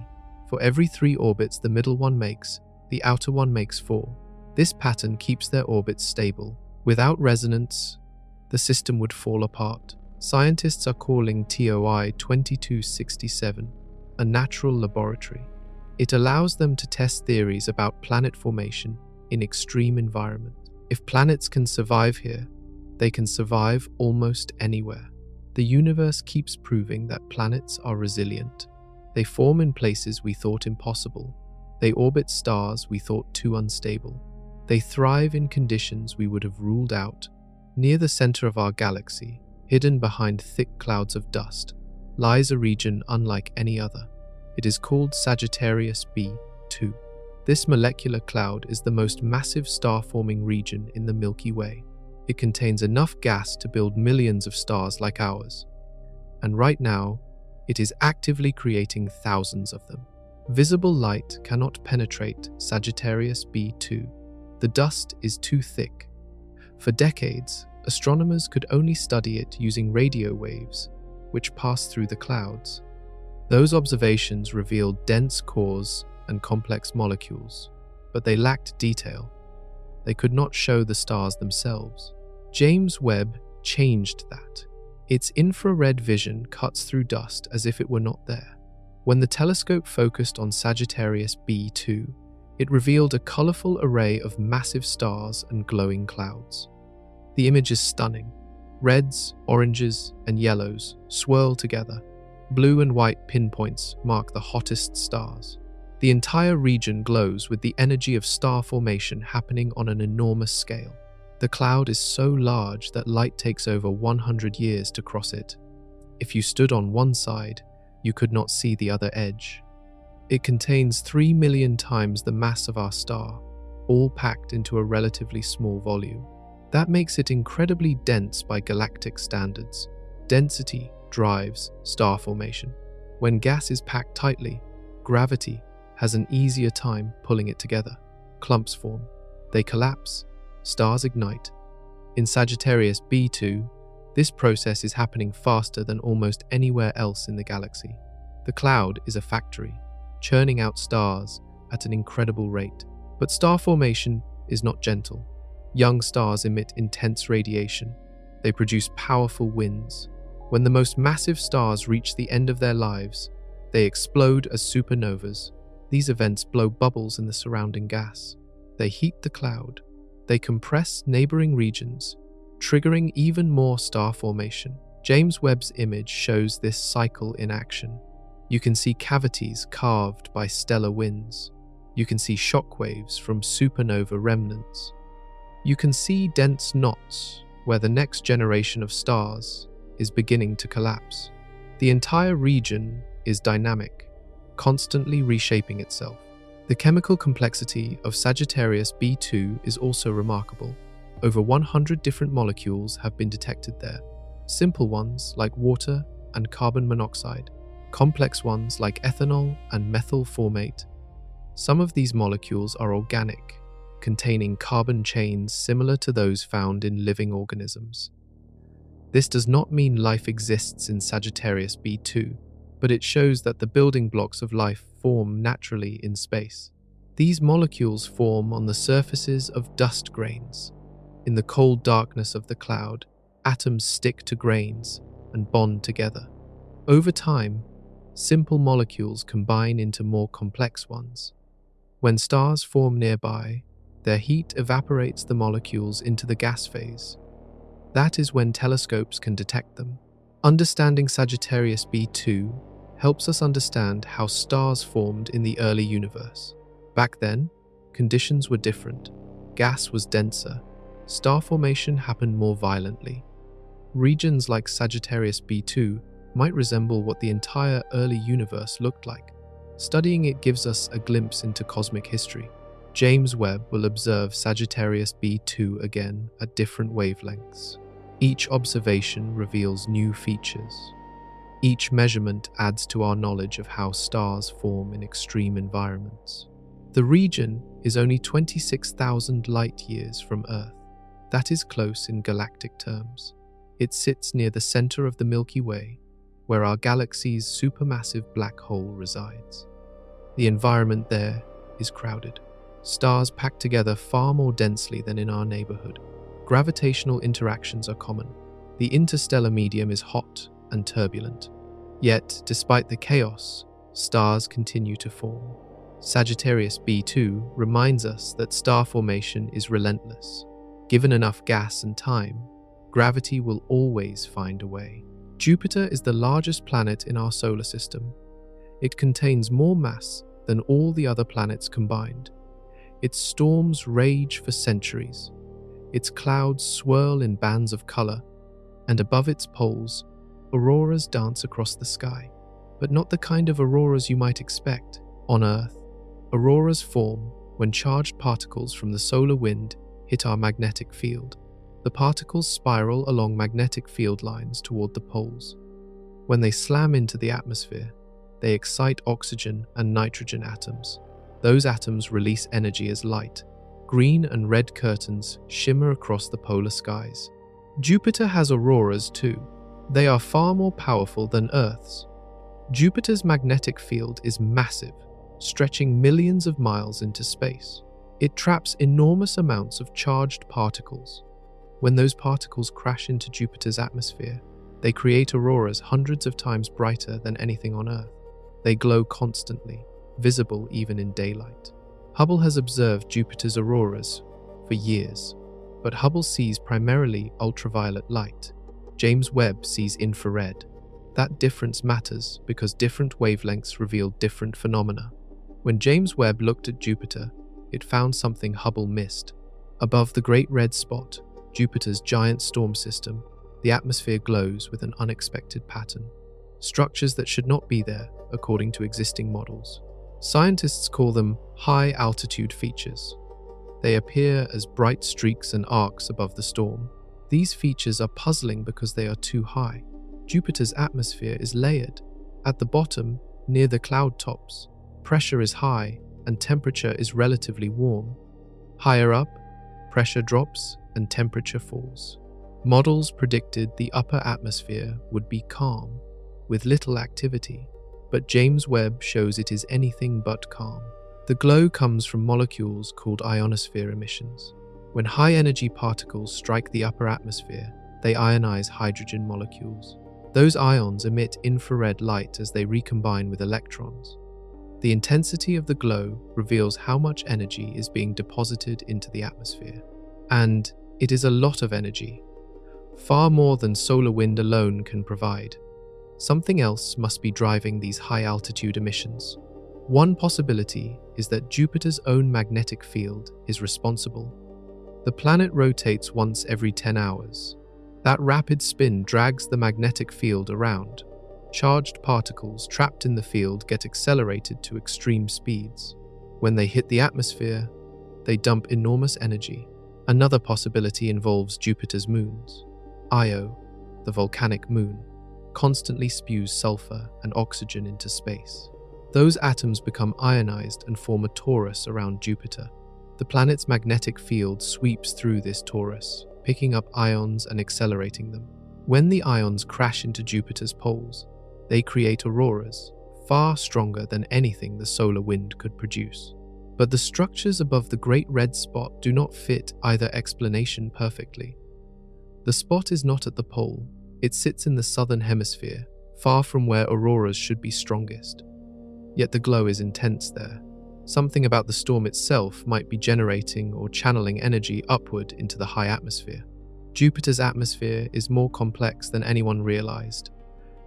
For every 3 orbits the middle one makes, the outer one makes 4. This pattern keeps their orbits stable. Without resonance, the system would fall apart. Scientists are calling TOI 2267 a natural laboratory. It allows them to test theories about planet formation in extreme environments. If planets can survive here, they can survive almost anywhere. The universe keeps proving that planets are resilient. They form in places we thought impossible. They orbit stars we thought too unstable. They thrive in conditions we would have ruled out. Near the center of our galaxy, hidden behind thick clouds of dust, lies a region unlike any other. It is called Sagittarius B2. This molecular cloud is the most massive star-forming region in the Milky Way. It contains enough gas to build millions of stars like ours. And right now, it is actively creating thousands of them. Visible light cannot penetrate Sagittarius B2. The dust is too thick. For decades, astronomers could only study it using radio waves, which pass through the clouds. Those observations revealed dense cores and complex molecules, but they lacked detail. They could not show the stars themselves. James Webb changed that. Its infrared vision cuts through dust as if it were not there. When the telescope focused on Sagittarius B2, it revealed a colorful array of massive stars and glowing clouds. The image is stunning. Reds, oranges, and yellows swirl together. Blue and white pinpoints mark the hottest stars. The entire region glows with the energy of star formation happening on an enormous scale. The cloud is so large that light takes over 100 years to cross it. If you stood on one side, you could not see the other edge. It contains 3 million times the mass of our star. all packed into a relatively small volume. That makes it incredibly dense by galactic standards. Density drives star formation. When gas is packed tightly, gravity has an easier time pulling it together. Clumps form. They collapse. Stars ignite. In Sagittarius B2, this process is happening faster than almost anywhere else in the galaxy. The cloud is a factory, churning out stars at an incredible rate. But star formation is not gentle. Young stars emit intense radiation. They produce powerful winds. When the most massive stars reach the end of their lives, they explode as supernovas. These events blow bubbles in the surrounding gas. They heat the cloud. They compress neighboring regions, triggering even more star formation. James Webb's image shows this cycle in action. You can see cavities carved by stellar winds. You can see shockwaves from supernova remnants. You can see dense knots where the next generation of stars is beginning to collapse. The entire region is dynamic, constantly reshaping itself. The chemical complexity of Sagittarius B2 is also remarkable. Over 100 different molecules have been detected there. Simple ones like water and carbon monoxide, complex ones like ethanol and methyl formate. Some of these molecules are organic, containing carbon chains similar to those found in living organisms. This does not mean life exists in Sagittarius B2, but it shows that the building blocks of life form naturally in space. These molecules form on the surfaces of dust grains. In the cold darkness of the cloud, atoms stick to grains and bond together. Over time, simple molecules combine into more complex ones. When stars form nearby, their heat evaporates the molecules into the gas phase. That is when telescopes can detect them. Understanding Sagittarius B2 helps us understand how stars formed in the early universe. Back then, conditions were different. Gas was denser. Star formation happened more violently. Regions like Sagittarius B2 might resemble what the entire early universe looked like. Studying it gives us a glimpse into cosmic history. James Webb will observe Sagittarius B2 again at different wavelengths. Each observation reveals new features. Each measurement adds to our knowledge of how stars form in extreme environments. The region is only 26,000 light-years from Earth. That is close in galactic terms. It sits near the center of the Milky Way, where our galaxy's supermassive black hole resides. The environment there is crowded. Stars packed together far more densely than in our neighborhood. Gravitational interactions are common. The interstellar medium is hot and turbulent. Yet, despite the chaos, stars continue to form. Sagittarius B2 reminds us that star formation is relentless. Given enough gas and time, gravity will always find a way. Jupiter is the largest planet in our solar system. It contains more mass than all the other planets combined. Its storms rage for centuries. Its clouds swirl in bands of color, and above its poles, auroras dance across the sky. But not the kind of auroras you might expect. On Earth, auroras form when charged particles from the solar wind hit our magnetic field. The particles spiral along magnetic field lines toward the poles. When they slam into the atmosphere, they excite oxygen and nitrogen atoms. Those atoms release energy as light. Green and red curtains shimmer across the polar skies. Jupiter has auroras too. They are far more powerful than Earth's. Jupiter's magnetic field is massive, stretching millions of miles into space. It traps enormous amounts of charged particles. When those particles crash into Jupiter's atmosphere, they create auroras hundreds of times brighter than anything on Earth. They glow constantly, visible even in daylight. Hubble has observed Jupiter's auroras for years, but Hubble sees primarily ultraviolet light. James Webb sees infrared. That difference matters because different wavelengths reveal different phenomena. When James Webb looked at Jupiter, it found something Hubble missed. Above the Great Red Spot, Jupiter's giant storm system, the atmosphere glows with an unexpected pattern. Structures that should not be there, according to existing models. Scientists call them high-altitude features. They appear as bright streaks and arcs above the storm. These features are puzzling because they are too high. Jupiter's atmosphere is layered. At the bottom, near the cloud tops, pressure is high and temperature is relatively warm. Higher up, pressure drops and temperature falls. Models predicted the upper atmosphere would be calm, with little activity, but James Webb shows it is anything but calm. The glow comes from molecules called ionosphere emissions. When high-energy particles strike the upper atmosphere, they ionize hydrogen molecules. Those ions emit infrared light as they recombine with electrons. The intensity of the glow reveals how much energy is being deposited into the atmosphere. And it is a lot of energy, far more than solar wind alone can provide. Something else must be driving these high-altitude emissions. One possibility is that Jupiter's own magnetic field is responsible. The planet rotates once every 10 hours. That rapid spin drags the magnetic field around. Charged particles trapped in the field get accelerated to extreme speeds. When they hit the atmosphere, they dump enormous energy. Another possibility involves Jupiter's moons. Io, the volcanic moon, constantly spews sulfur and oxygen into space. Those atoms become ionized and form a torus around Jupiter. The planet's magnetic field sweeps through this torus, picking up ions and accelerating them. When the ions crash into Jupiter's poles, they create auroras, far stronger than anything the solar wind could produce. But the structures above the Great Red Spot do not fit either explanation perfectly. The spot is not at the pole, it sits in the southern hemisphere, far from where auroras should be strongest. Yet the glow is intense there. Something about the storm itself might be generating or channeling energy upward into the high atmosphere. Jupiter's atmosphere is more complex than anyone realized.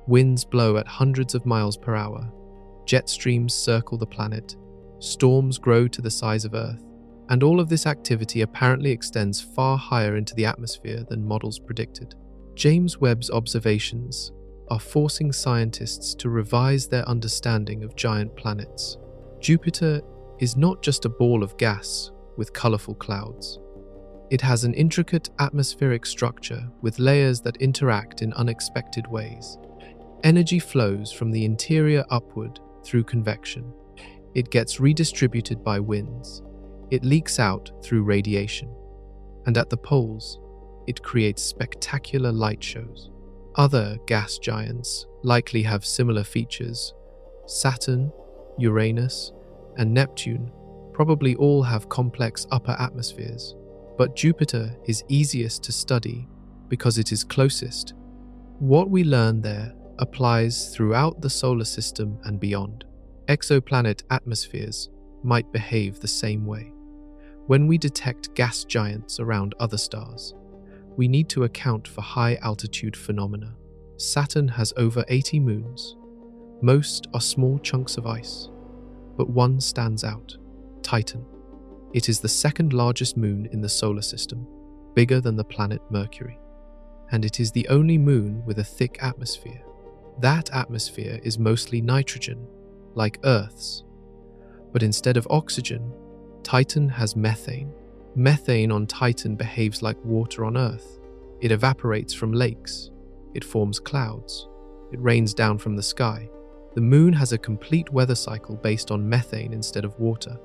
Winds blow at hundreds of miles per hour. Jet streams circle the planet. Storms grow to the size of Earth. And all of this activity apparently extends far higher into the atmosphere than models predicted. James Webb's observations are forcing scientists to revise their understanding of giant planets. Jupiter is not just a ball of gas with colorful clouds. It has an intricate atmospheric structure with layers that interact in unexpected ways. Energy flows from the interior upward through convection. It gets redistributed by winds. It leaks out through radiation. And at the poles, it creates spectacular light shows. Other gas giants likely have similar features. Saturn, Uranus, and Neptune probably all have complex upper atmospheres, but Jupiter is easiest to study because it is closest. What we learn there applies throughout the solar system and beyond. Exoplanet atmospheres might behave the same way. When we detect gas giants around other stars, we need to account for high-altitude phenomena. Saturn has over 80 moons. Most are small chunks of ice, but one stands out, Titan. It is the second largest moon in the solar system, bigger than the planet Mercury. And it is the only moon with a thick atmosphere. That atmosphere is mostly nitrogen, like Earth's. But instead of oxygen, Titan has methane. Methane on Titan behaves like water on Earth. It evaporates from lakes. It forms clouds. It rains down from the sky. The moon has a complete weather cycle based on methane instead of water.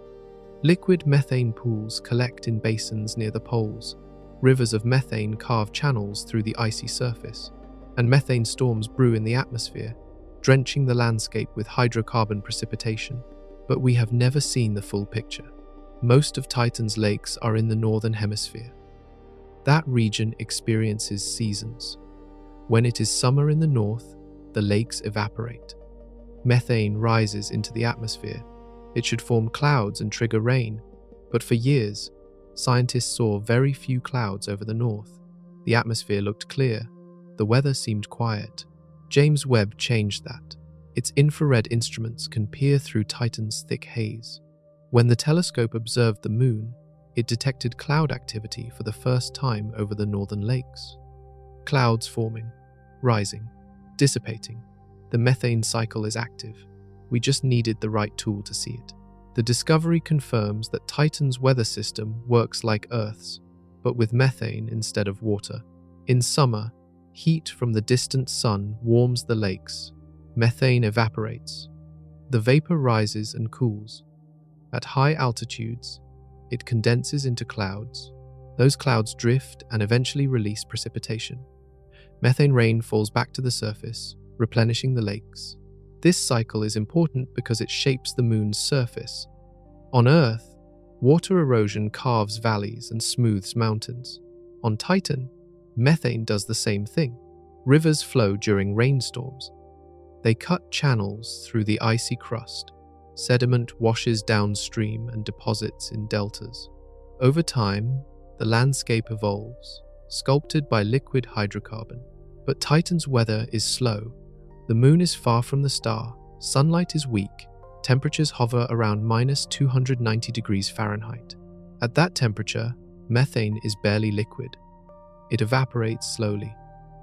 Liquid methane pools collect in basins near the poles. Rivers of methane carve channels through the icy surface, and methane storms brew in the atmosphere, drenching the landscape with hydrocarbon precipitation. But we have never seen the full picture. Most of Titan's lakes are in the northern hemisphere. That region experiences seasons. When it is summer in the north, the lakes evaporate. Methane rises into the atmosphere. It should form clouds and trigger rain, but for years, scientists saw very few clouds over the north. The atmosphere looked clear. The weather seemed quiet. James Webb changed that. Its infrared instruments can peer through Titan's thick haze. When the telescope observed the moon, it detected cloud activity for the first time over the northern lakes. Clouds forming, rising, dissipating. The methane cycle is active. We just needed the right tool to see it. The discovery confirms that Titan's weather system works like Earth's, but with methane instead of water. In summer, heat from the distant sun warms the lakes. Methane evaporates. The vapor rises and cools. At high altitudes, it condenses into clouds. Those clouds drift and eventually release precipitation. Methane rain falls back to the surface, replenishing the lakes. This cycle is important because it shapes the moon's surface. On Earth, water erosion carves valleys and smooths mountains. On Titan, methane does the same thing. Rivers flow during rainstorms. They cut channels through the icy crust. Sediment washes downstream and deposits in deltas. Over time, the landscape evolves, sculpted by liquid hydrocarbon. But Titan's weather is slow. The moon is far from the star, sunlight is weak, temperatures hover around -290 degrees Fahrenheit. At that temperature, methane is barely liquid. It evaporates slowly.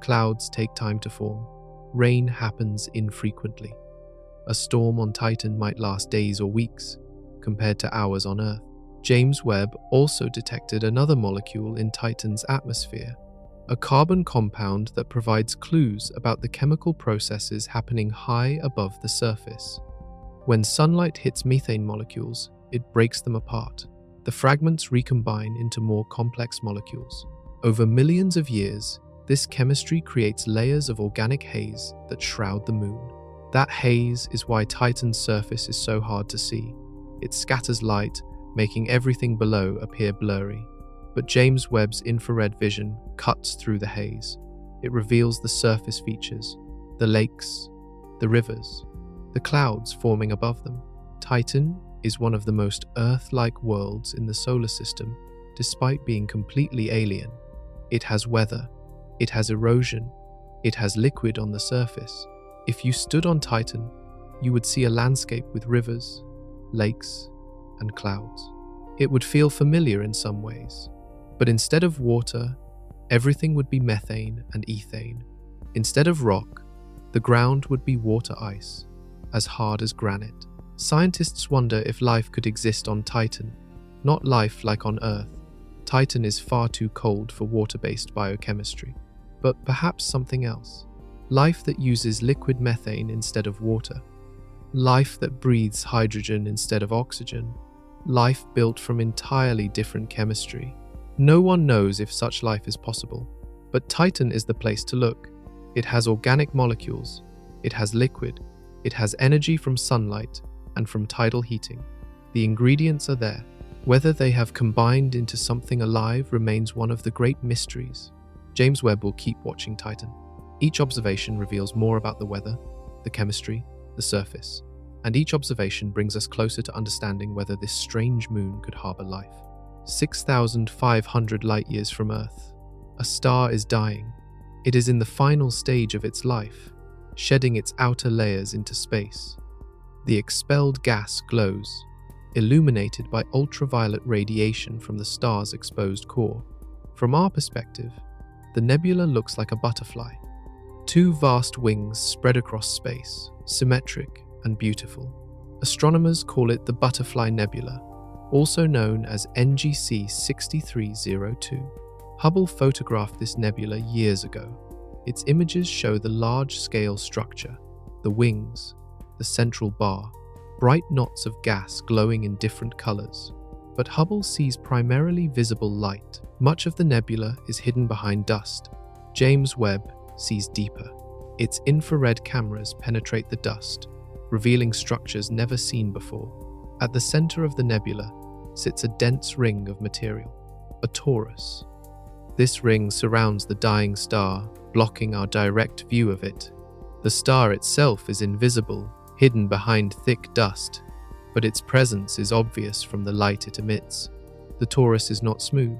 Clouds take time to form. Rain happens infrequently. A storm on Titan might last days or weeks, compared to hours on Earth. James Webb also detected another molecule in Titan's atmosphere, a carbon compound that provides clues about the chemical processes happening high above the surface. When sunlight hits methane molecules, it breaks them apart. The fragments recombine into more complex molecules. Over millions of years, this chemistry creates layers of organic haze that shroud the moon. That haze is why Titan's surface is so hard to see. It scatters light, making everything below appear blurry. But James Webb's infrared vision cuts through the haze. It reveals the surface features, the lakes, the rivers, the clouds forming above them. Titan is one of the most Earth-like worlds in the solar system, despite being completely alien. It has weather, it has erosion, it has liquid on the surface. If you stood on Titan, you would see a landscape with rivers, lakes, and clouds. It would feel familiar in some ways, but instead of water, everything would be methane and ethane. Instead of rock, the ground would be water ice, as hard as granite. Scientists wonder if life could exist on Titan, not life like on Earth. Titan is far too cold for water-based biochemistry, but perhaps something else. Life that uses liquid methane instead of water. Life that breathes hydrogen instead of oxygen. Life built from entirely different chemistry. No one knows if such life is possible, but Titan is the place to look. It has organic molecules, it has liquid, it has energy from sunlight and from tidal heating. The ingredients are there. Whether they have combined into something alive remains one of the great mysteries. James Webb will keep watching Titan. Each observation reveals more about the weather, the chemistry, the surface, and each observation brings us closer to understanding whether this strange moon could harbor life. 6,500 light-years from Earth, a star is dying. It is in the final stage of its life, shedding its outer layers into space. The expelled gas glows, illuminated by ultraviolet radiation from the star's exposed core. From our perspective, the nebula looks like a butterfly. Two vast wings spread across space, symmetric and beautiful. Astronomers call it the Butterfly Nebula, also known as NGC 6302. Hubble photographed this nebula years ago. Its images show the large-scale structure, the wings, the central bar, bright knots of gas glowing in different colors. But Hubble sees primarily visible light. Much of the nebula is hidden behind dust. James Webb sees deeper. Its infrared cameras penetrate the dust, revealing structures never seen before. At the center of the nebula sits a dense ring of material, a torus. This ring surrounds the dying star, blocking our direct view of it. The star itself is invisible, hidden behind thick dust, but its presence is obvious from the light it emits. The torus is not smooth.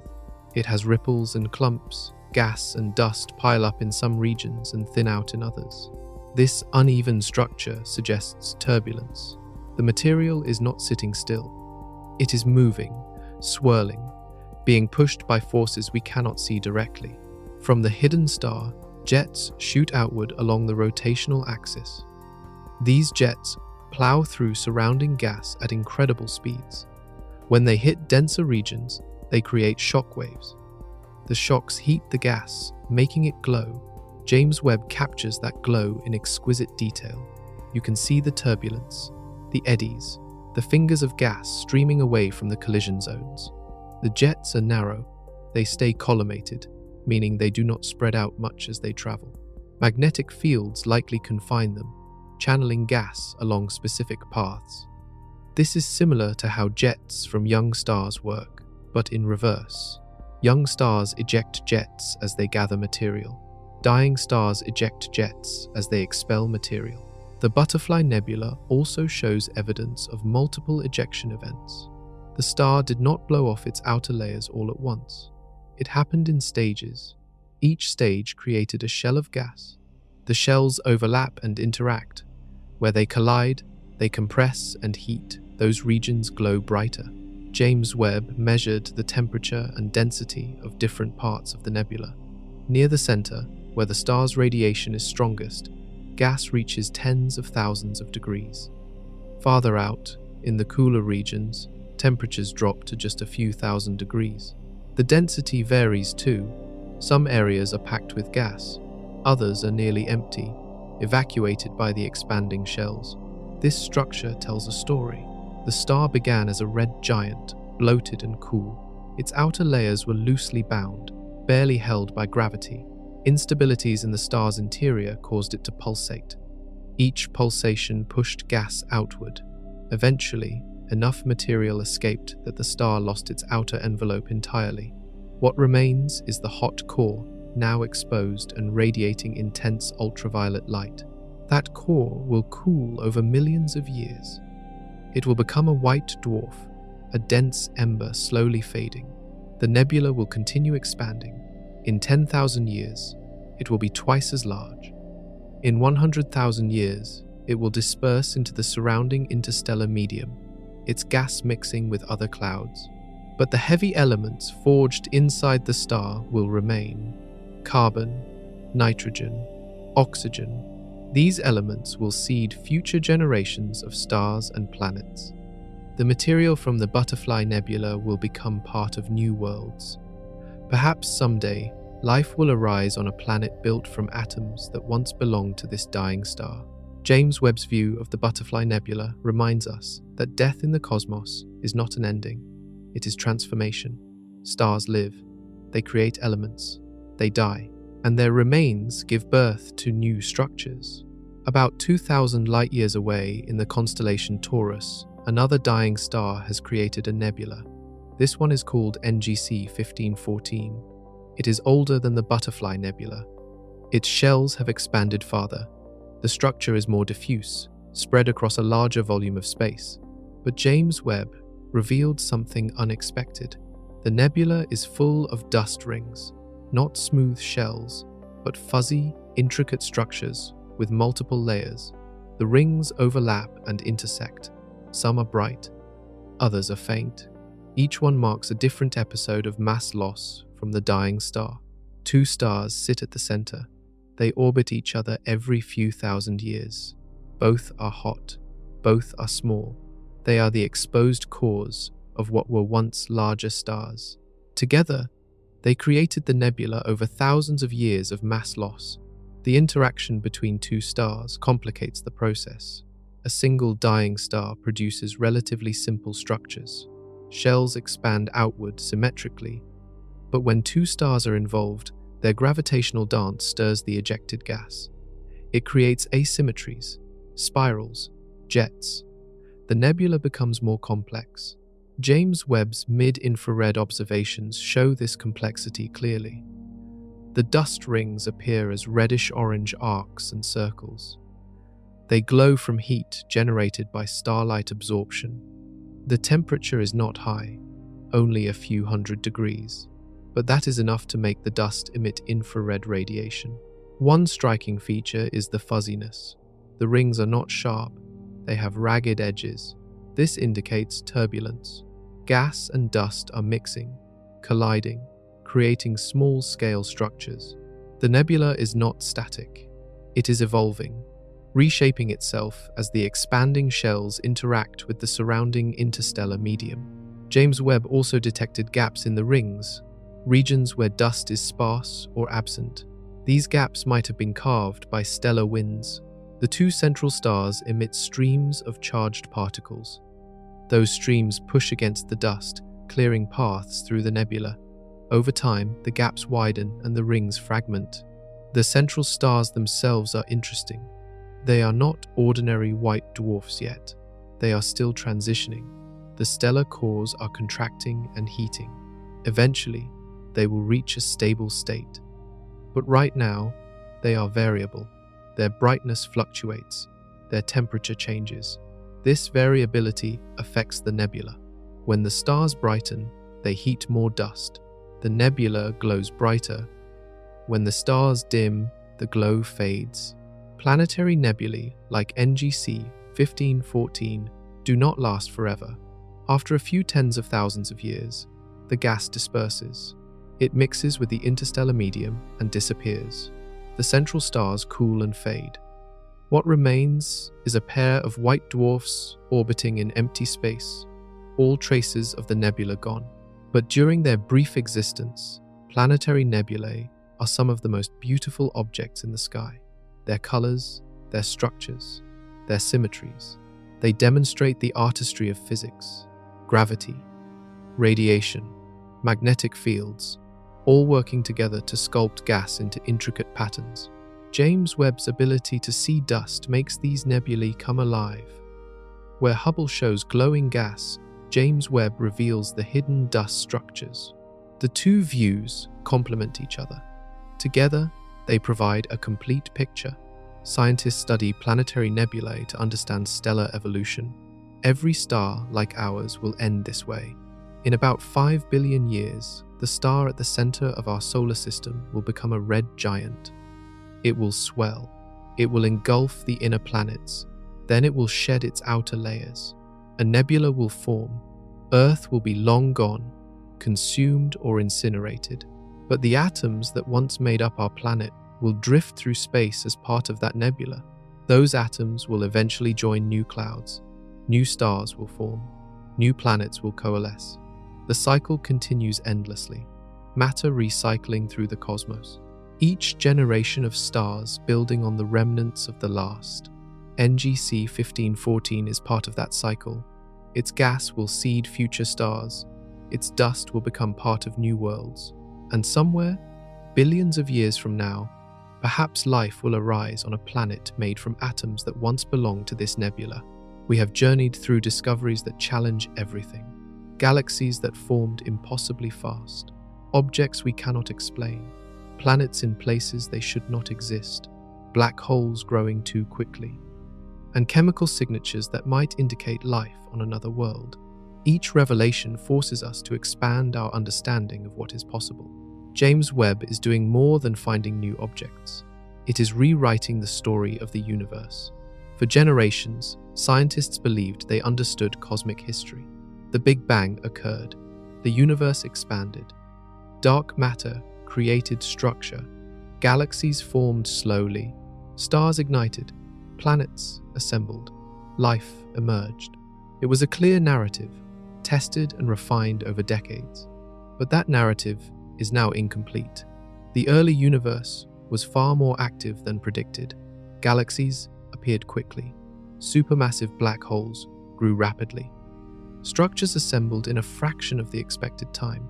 It has ripples and clumps. Gas and dust pile up in some regions and thin out in others. This uneven structure suggests turbulence. The material is not sitting still. It is moving, swirling, being pushed by forces we cannot see directly. From the hidden star, jets shoot outward along the rotational axis. These jets plow through surrounding gas at incredible speeds. When they hit denser regions, they create shock waves. The shocks heat the gas, making it glow. James Webb captures that glow in exquisite detail. You can see the turbulence, the eddies, the fingers of gas streaming away from the collision zones. The jets are narrow. They stay collimated, meaning they do not spread out much as they travel. Magnetic fields likely confine them, channeling gas along specific paths. This is similar to how jets from young stars work, but in reverse. Young stars eject jets as they gather material. Dying stars eject jets as they expel material. The Butterfly Nebula also shows evidence of multiple ejection events. The star did not blow off its outer layers all at once. It happened in stages. Each stage created a shell of gas. The shells overlap and interact. Where they collide, they compress and heat. Those regions glow brighter. James Webb measured the temperature and density of different parts of the nebula. Near the center, where the star's radiation is strongest, gas reaches tens of thousands of degrees. Farther out, in the cooler regions, temperatures drop to just a few thousand degrees. The density varies too. Some areas are packed with gas, others are nearly empty, evacuated by the expanding shells. This structure tells a story. The star began as a red giant, bloated and cool. Its outer layers were loosely bound, barely held by gravity. Instabilities in the star's interior caused it to pulsate. Each pulsation pushed gas outward. Eventually, enough material escaped that the star lost its outer envelope entirely. What remains is the hot core, now exposed and radiating intense ultraviolet light. That core will cool over millions of years. It will become a white dwarf, a dense ember slowly fading. The nebula will continue expanding. In 10,000 years, it will be twice as large. In 100,000 years, it will disperse into the surrounding interstellar medium, its gas mixing with other clouds. But the heavy elements forged inside the star will remain. Carbon, nitrogen, oxygen. These elements will seed future generations of stars and planets. The material from the Butterfly Nebula will become part of new worlds. Perhaps someday, life will arise on a planet built from atoms that once belonged to this dying star. James Webb's view of the Butterfly Nebula reminds us that death in the cosmos is not an ending. It is transformation. Stars live. They create elements. They die. And their remains give birth to new structures. About 2,000 light-years away in the constellation Taurus, another dying star has created a nebula. This one is called NGC 1514. It is older than the Butterfly Nebula. Its shells have expanded farther. The structure is more diffuse, spread across a larger volume of space. But James Webb revealed something unexpected. The nebula is full of dust rings, not smooth shells, but fuzzy, intricate structures with multiple layers. The rings overlap and intersect. Some are bright, others are faint. Each one marks a different episode of mass loss from the dying star. Two stars sit at the center. They orbit each other every few thousand years. Both are hot. Both are small. They are the exposed cores of what were once larger stars. Together, they created the nebula over thousands of years of mass loss. The interaction between two stars complicates the process. A single dying star produces relatively simple structures. Shells expand outward symmetrically. But when two stars are involved, their gravitational dance stirs the ejected gas. It creates asymmetries, spirals, jets. The nebula becomes more complex. James Webb's mid-infrared observations show this complexity clearly. The dust rings appear as reddish-orange arcs and circles. They glow from heat generated by starlight absorption. The temperature is not high, only a few hundred degrees, but that is enough to make the dust emit infrared radiation. One striking feature is the fuzziness. The rings are not sharp, they have ragged edges. This indicates turbulence. Gas and dust are mixing, colliding, creating small-scale structures. The nebula is not static. It is evolving. reshaping itself as the expanding shells interact with the surrounding interstellar medium. James Webb also detected gaps in the rings, regions where dust is sparse or absent. These gaps might have been carved by stellar winds. The two central stars emit streams of charged particles. Those streams push against the dust, clearing paths through the nebula. Over time, the gaps widen and the rings fragment. The central stars themselves are interesting. They are not ordinary white dwarfs yet. They are still transitioning. The stellar cores are contracting and heating. Eventually, they will reach a stable state. But right now, they are variable. Their brightness fluctuates. Their temperature changes. This variability affects the nebula. When the stars brighten, they heat more dust. The nebula glows brighter. When the stars dim, the glow fades. Planetary nebulae like NGC 1514 do not last forever. After a few tens of thousands of years, the gas disperses. It mixes with the interstellar medium and disappears. The central stars cool and fade. What remains is a pair of white dwarfs orbiting in empty space, all traces of the nebula gone. But during their brief existence, planetary nebulae are some of the most beautiful objects in the sky. Their colors, their structures, their symmetries. They demonstrate the artistry of physics, gravity, radiation, magnetic fields, all working together to sculpt gas into intricate patterns. James Webb's ability to see dust makes these nebulae come alive. Where Hubble shows glowing gas, James Webb reveals the hidden dust structures. The two views complement each other. Together, they provide a complete picture. Scientists study planetary nebulae to understand stellar evolution. Every star, like ours, will end this way. In about 5 billion years, the star at the center of our solar system will become a red giant. It will swell. It will engulf the inner planets. Then it will shed its outer layers. A nebula will form. Earth will be long gone, consumed or incinerated. But the atoms that once made up our planet will drift through space as part of that nebula. Those atoms will eventually join new clouds. New stars will form. New planets will coalesce. The cycle continues endlessly, matter recycling through the cosmos. Each generation of stars building on the remnants of the last. NGC 1514 is part of that cycle. Its gas will seed future stars. Its dust will become part of new worlds. And somewhere, billions of years from now, perhaps life will arise on a planet made from atoms that once belonged to this nebula. We have journeyed through discoveries that challenge everything. Galaxies that formed impossibly fast. Objects we cannot explain. Planets in places they should not exist. Black holes growing too quickly. And chemical signatures that might indicate life on another world. Each revelation forces us to expand our understanding of what is possible. James Webb is doing more than finding new objects. It is rewriting the story of the universe. For generations, scientists believed they understood cosmic history. The Big Bang occurred. The universe expanded. Dark matter created structure. Galaxies formed slowly. Stars ignited. Planets assembled. Life emerged. It was a clear narrative, tested and refined over decades. But that narrative is now incomplete. The early universe was far more active than predicted. Galaxies appeared quickly. Supermassive black holes grew rapidly. Structures assembled in a fraction of the expected time.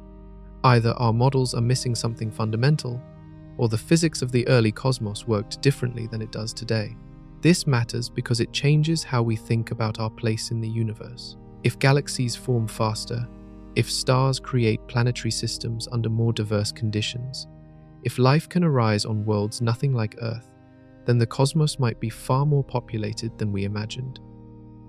Either our models are missing something fundamental, or the physics of the early cosmos worked differently than it does today. This matters because it changes how we think about our place in the universe. If galaxies form faster, if stars create planetary systems under more diverse conditions, if life can arise on worlds nothing like Earth, then the cosmos might be far more populated than we imagined.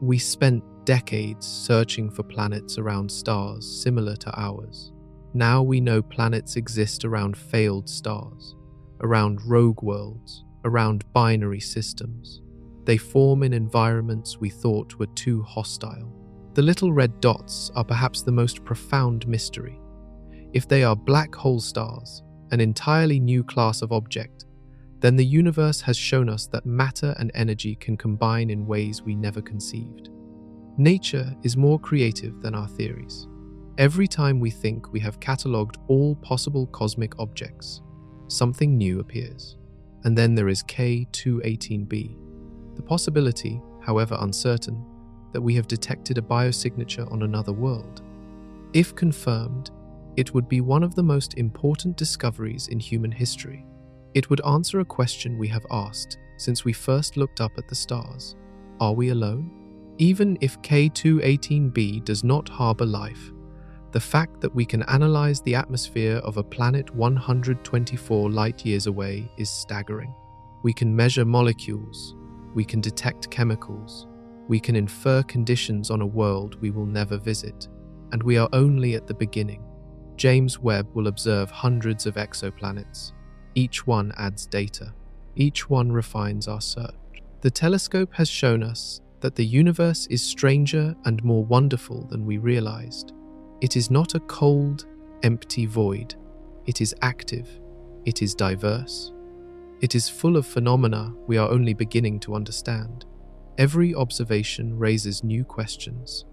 We spent decades searching for planets around stars similar to ours. Now we know planets exist around failed stars, around rogue worlds, around binary systems. They form in environments we thought were too hostile. The little red dots are perhaps the most profound mystery. If they are black hole stars, an entirely new class of object, then the universe has shown us that matter and energy can combine in ways we never conceived. Nature is more creative than our theories. Every time we think we have catalogued all possible cosmic objects, something new appears. And then there is K218b, the possibility, however uncertain, that we have detected a biosignature on another world. If confirmed, it would be one of the most important discoveries in human history. It would answer a question we have asked since we first looked up at the stars. Are we alone? Even if K218b does not harbor life, the fact that we can analyze the atmosphere of a planet 124 light-years away is staggering. We can measure molecules, we can detect chemicals, we can infer conditions on a world we will never visit, and we are only at the beginning. James Webb will observe hundreds of exoplanets. Each one adds data. Each one refines our search. The telescope has shown us that the universe is stranger and more wonderful than we realized. It is not a cold, empty void. It is active. It is diverse. It is full of phenomena we are only beginning to understand. Every observation raises new questions.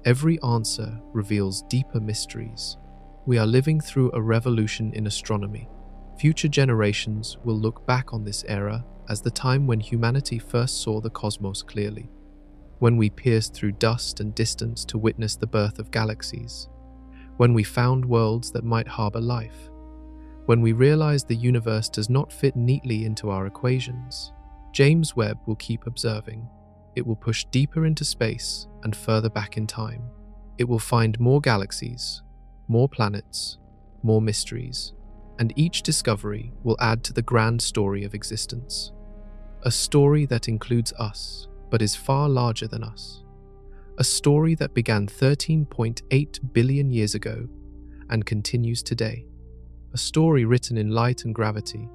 Every answer reveals deeper mysteries. We are living through a revolution in astronomy. Future generations will look back on this era as the time when humanity first saw the cosmos clearly, when we pierced through dust and distance to witness the birth of galaxies, when we found worlds that might harbor life, when we realized the universe does not fit neatly into our equations. James Webb will keep observing. It will push deeper into space and further back in time. It will find more galaxies, more planets, more mysteries, and each discovery will add to the grand story of existence. A story that includes us, but is far larger than us. A story that began 13.8 billion years ago and continues today. A story written in light and gravity,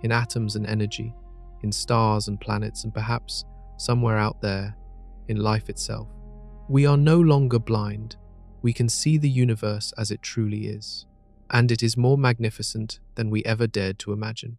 in atoms and energy, in stars and planets, and perhaps somewhere out there, in life itself. We are no longer blind. We can see the universe as it truly is, and it is more magnificent than we ever dared to imagine.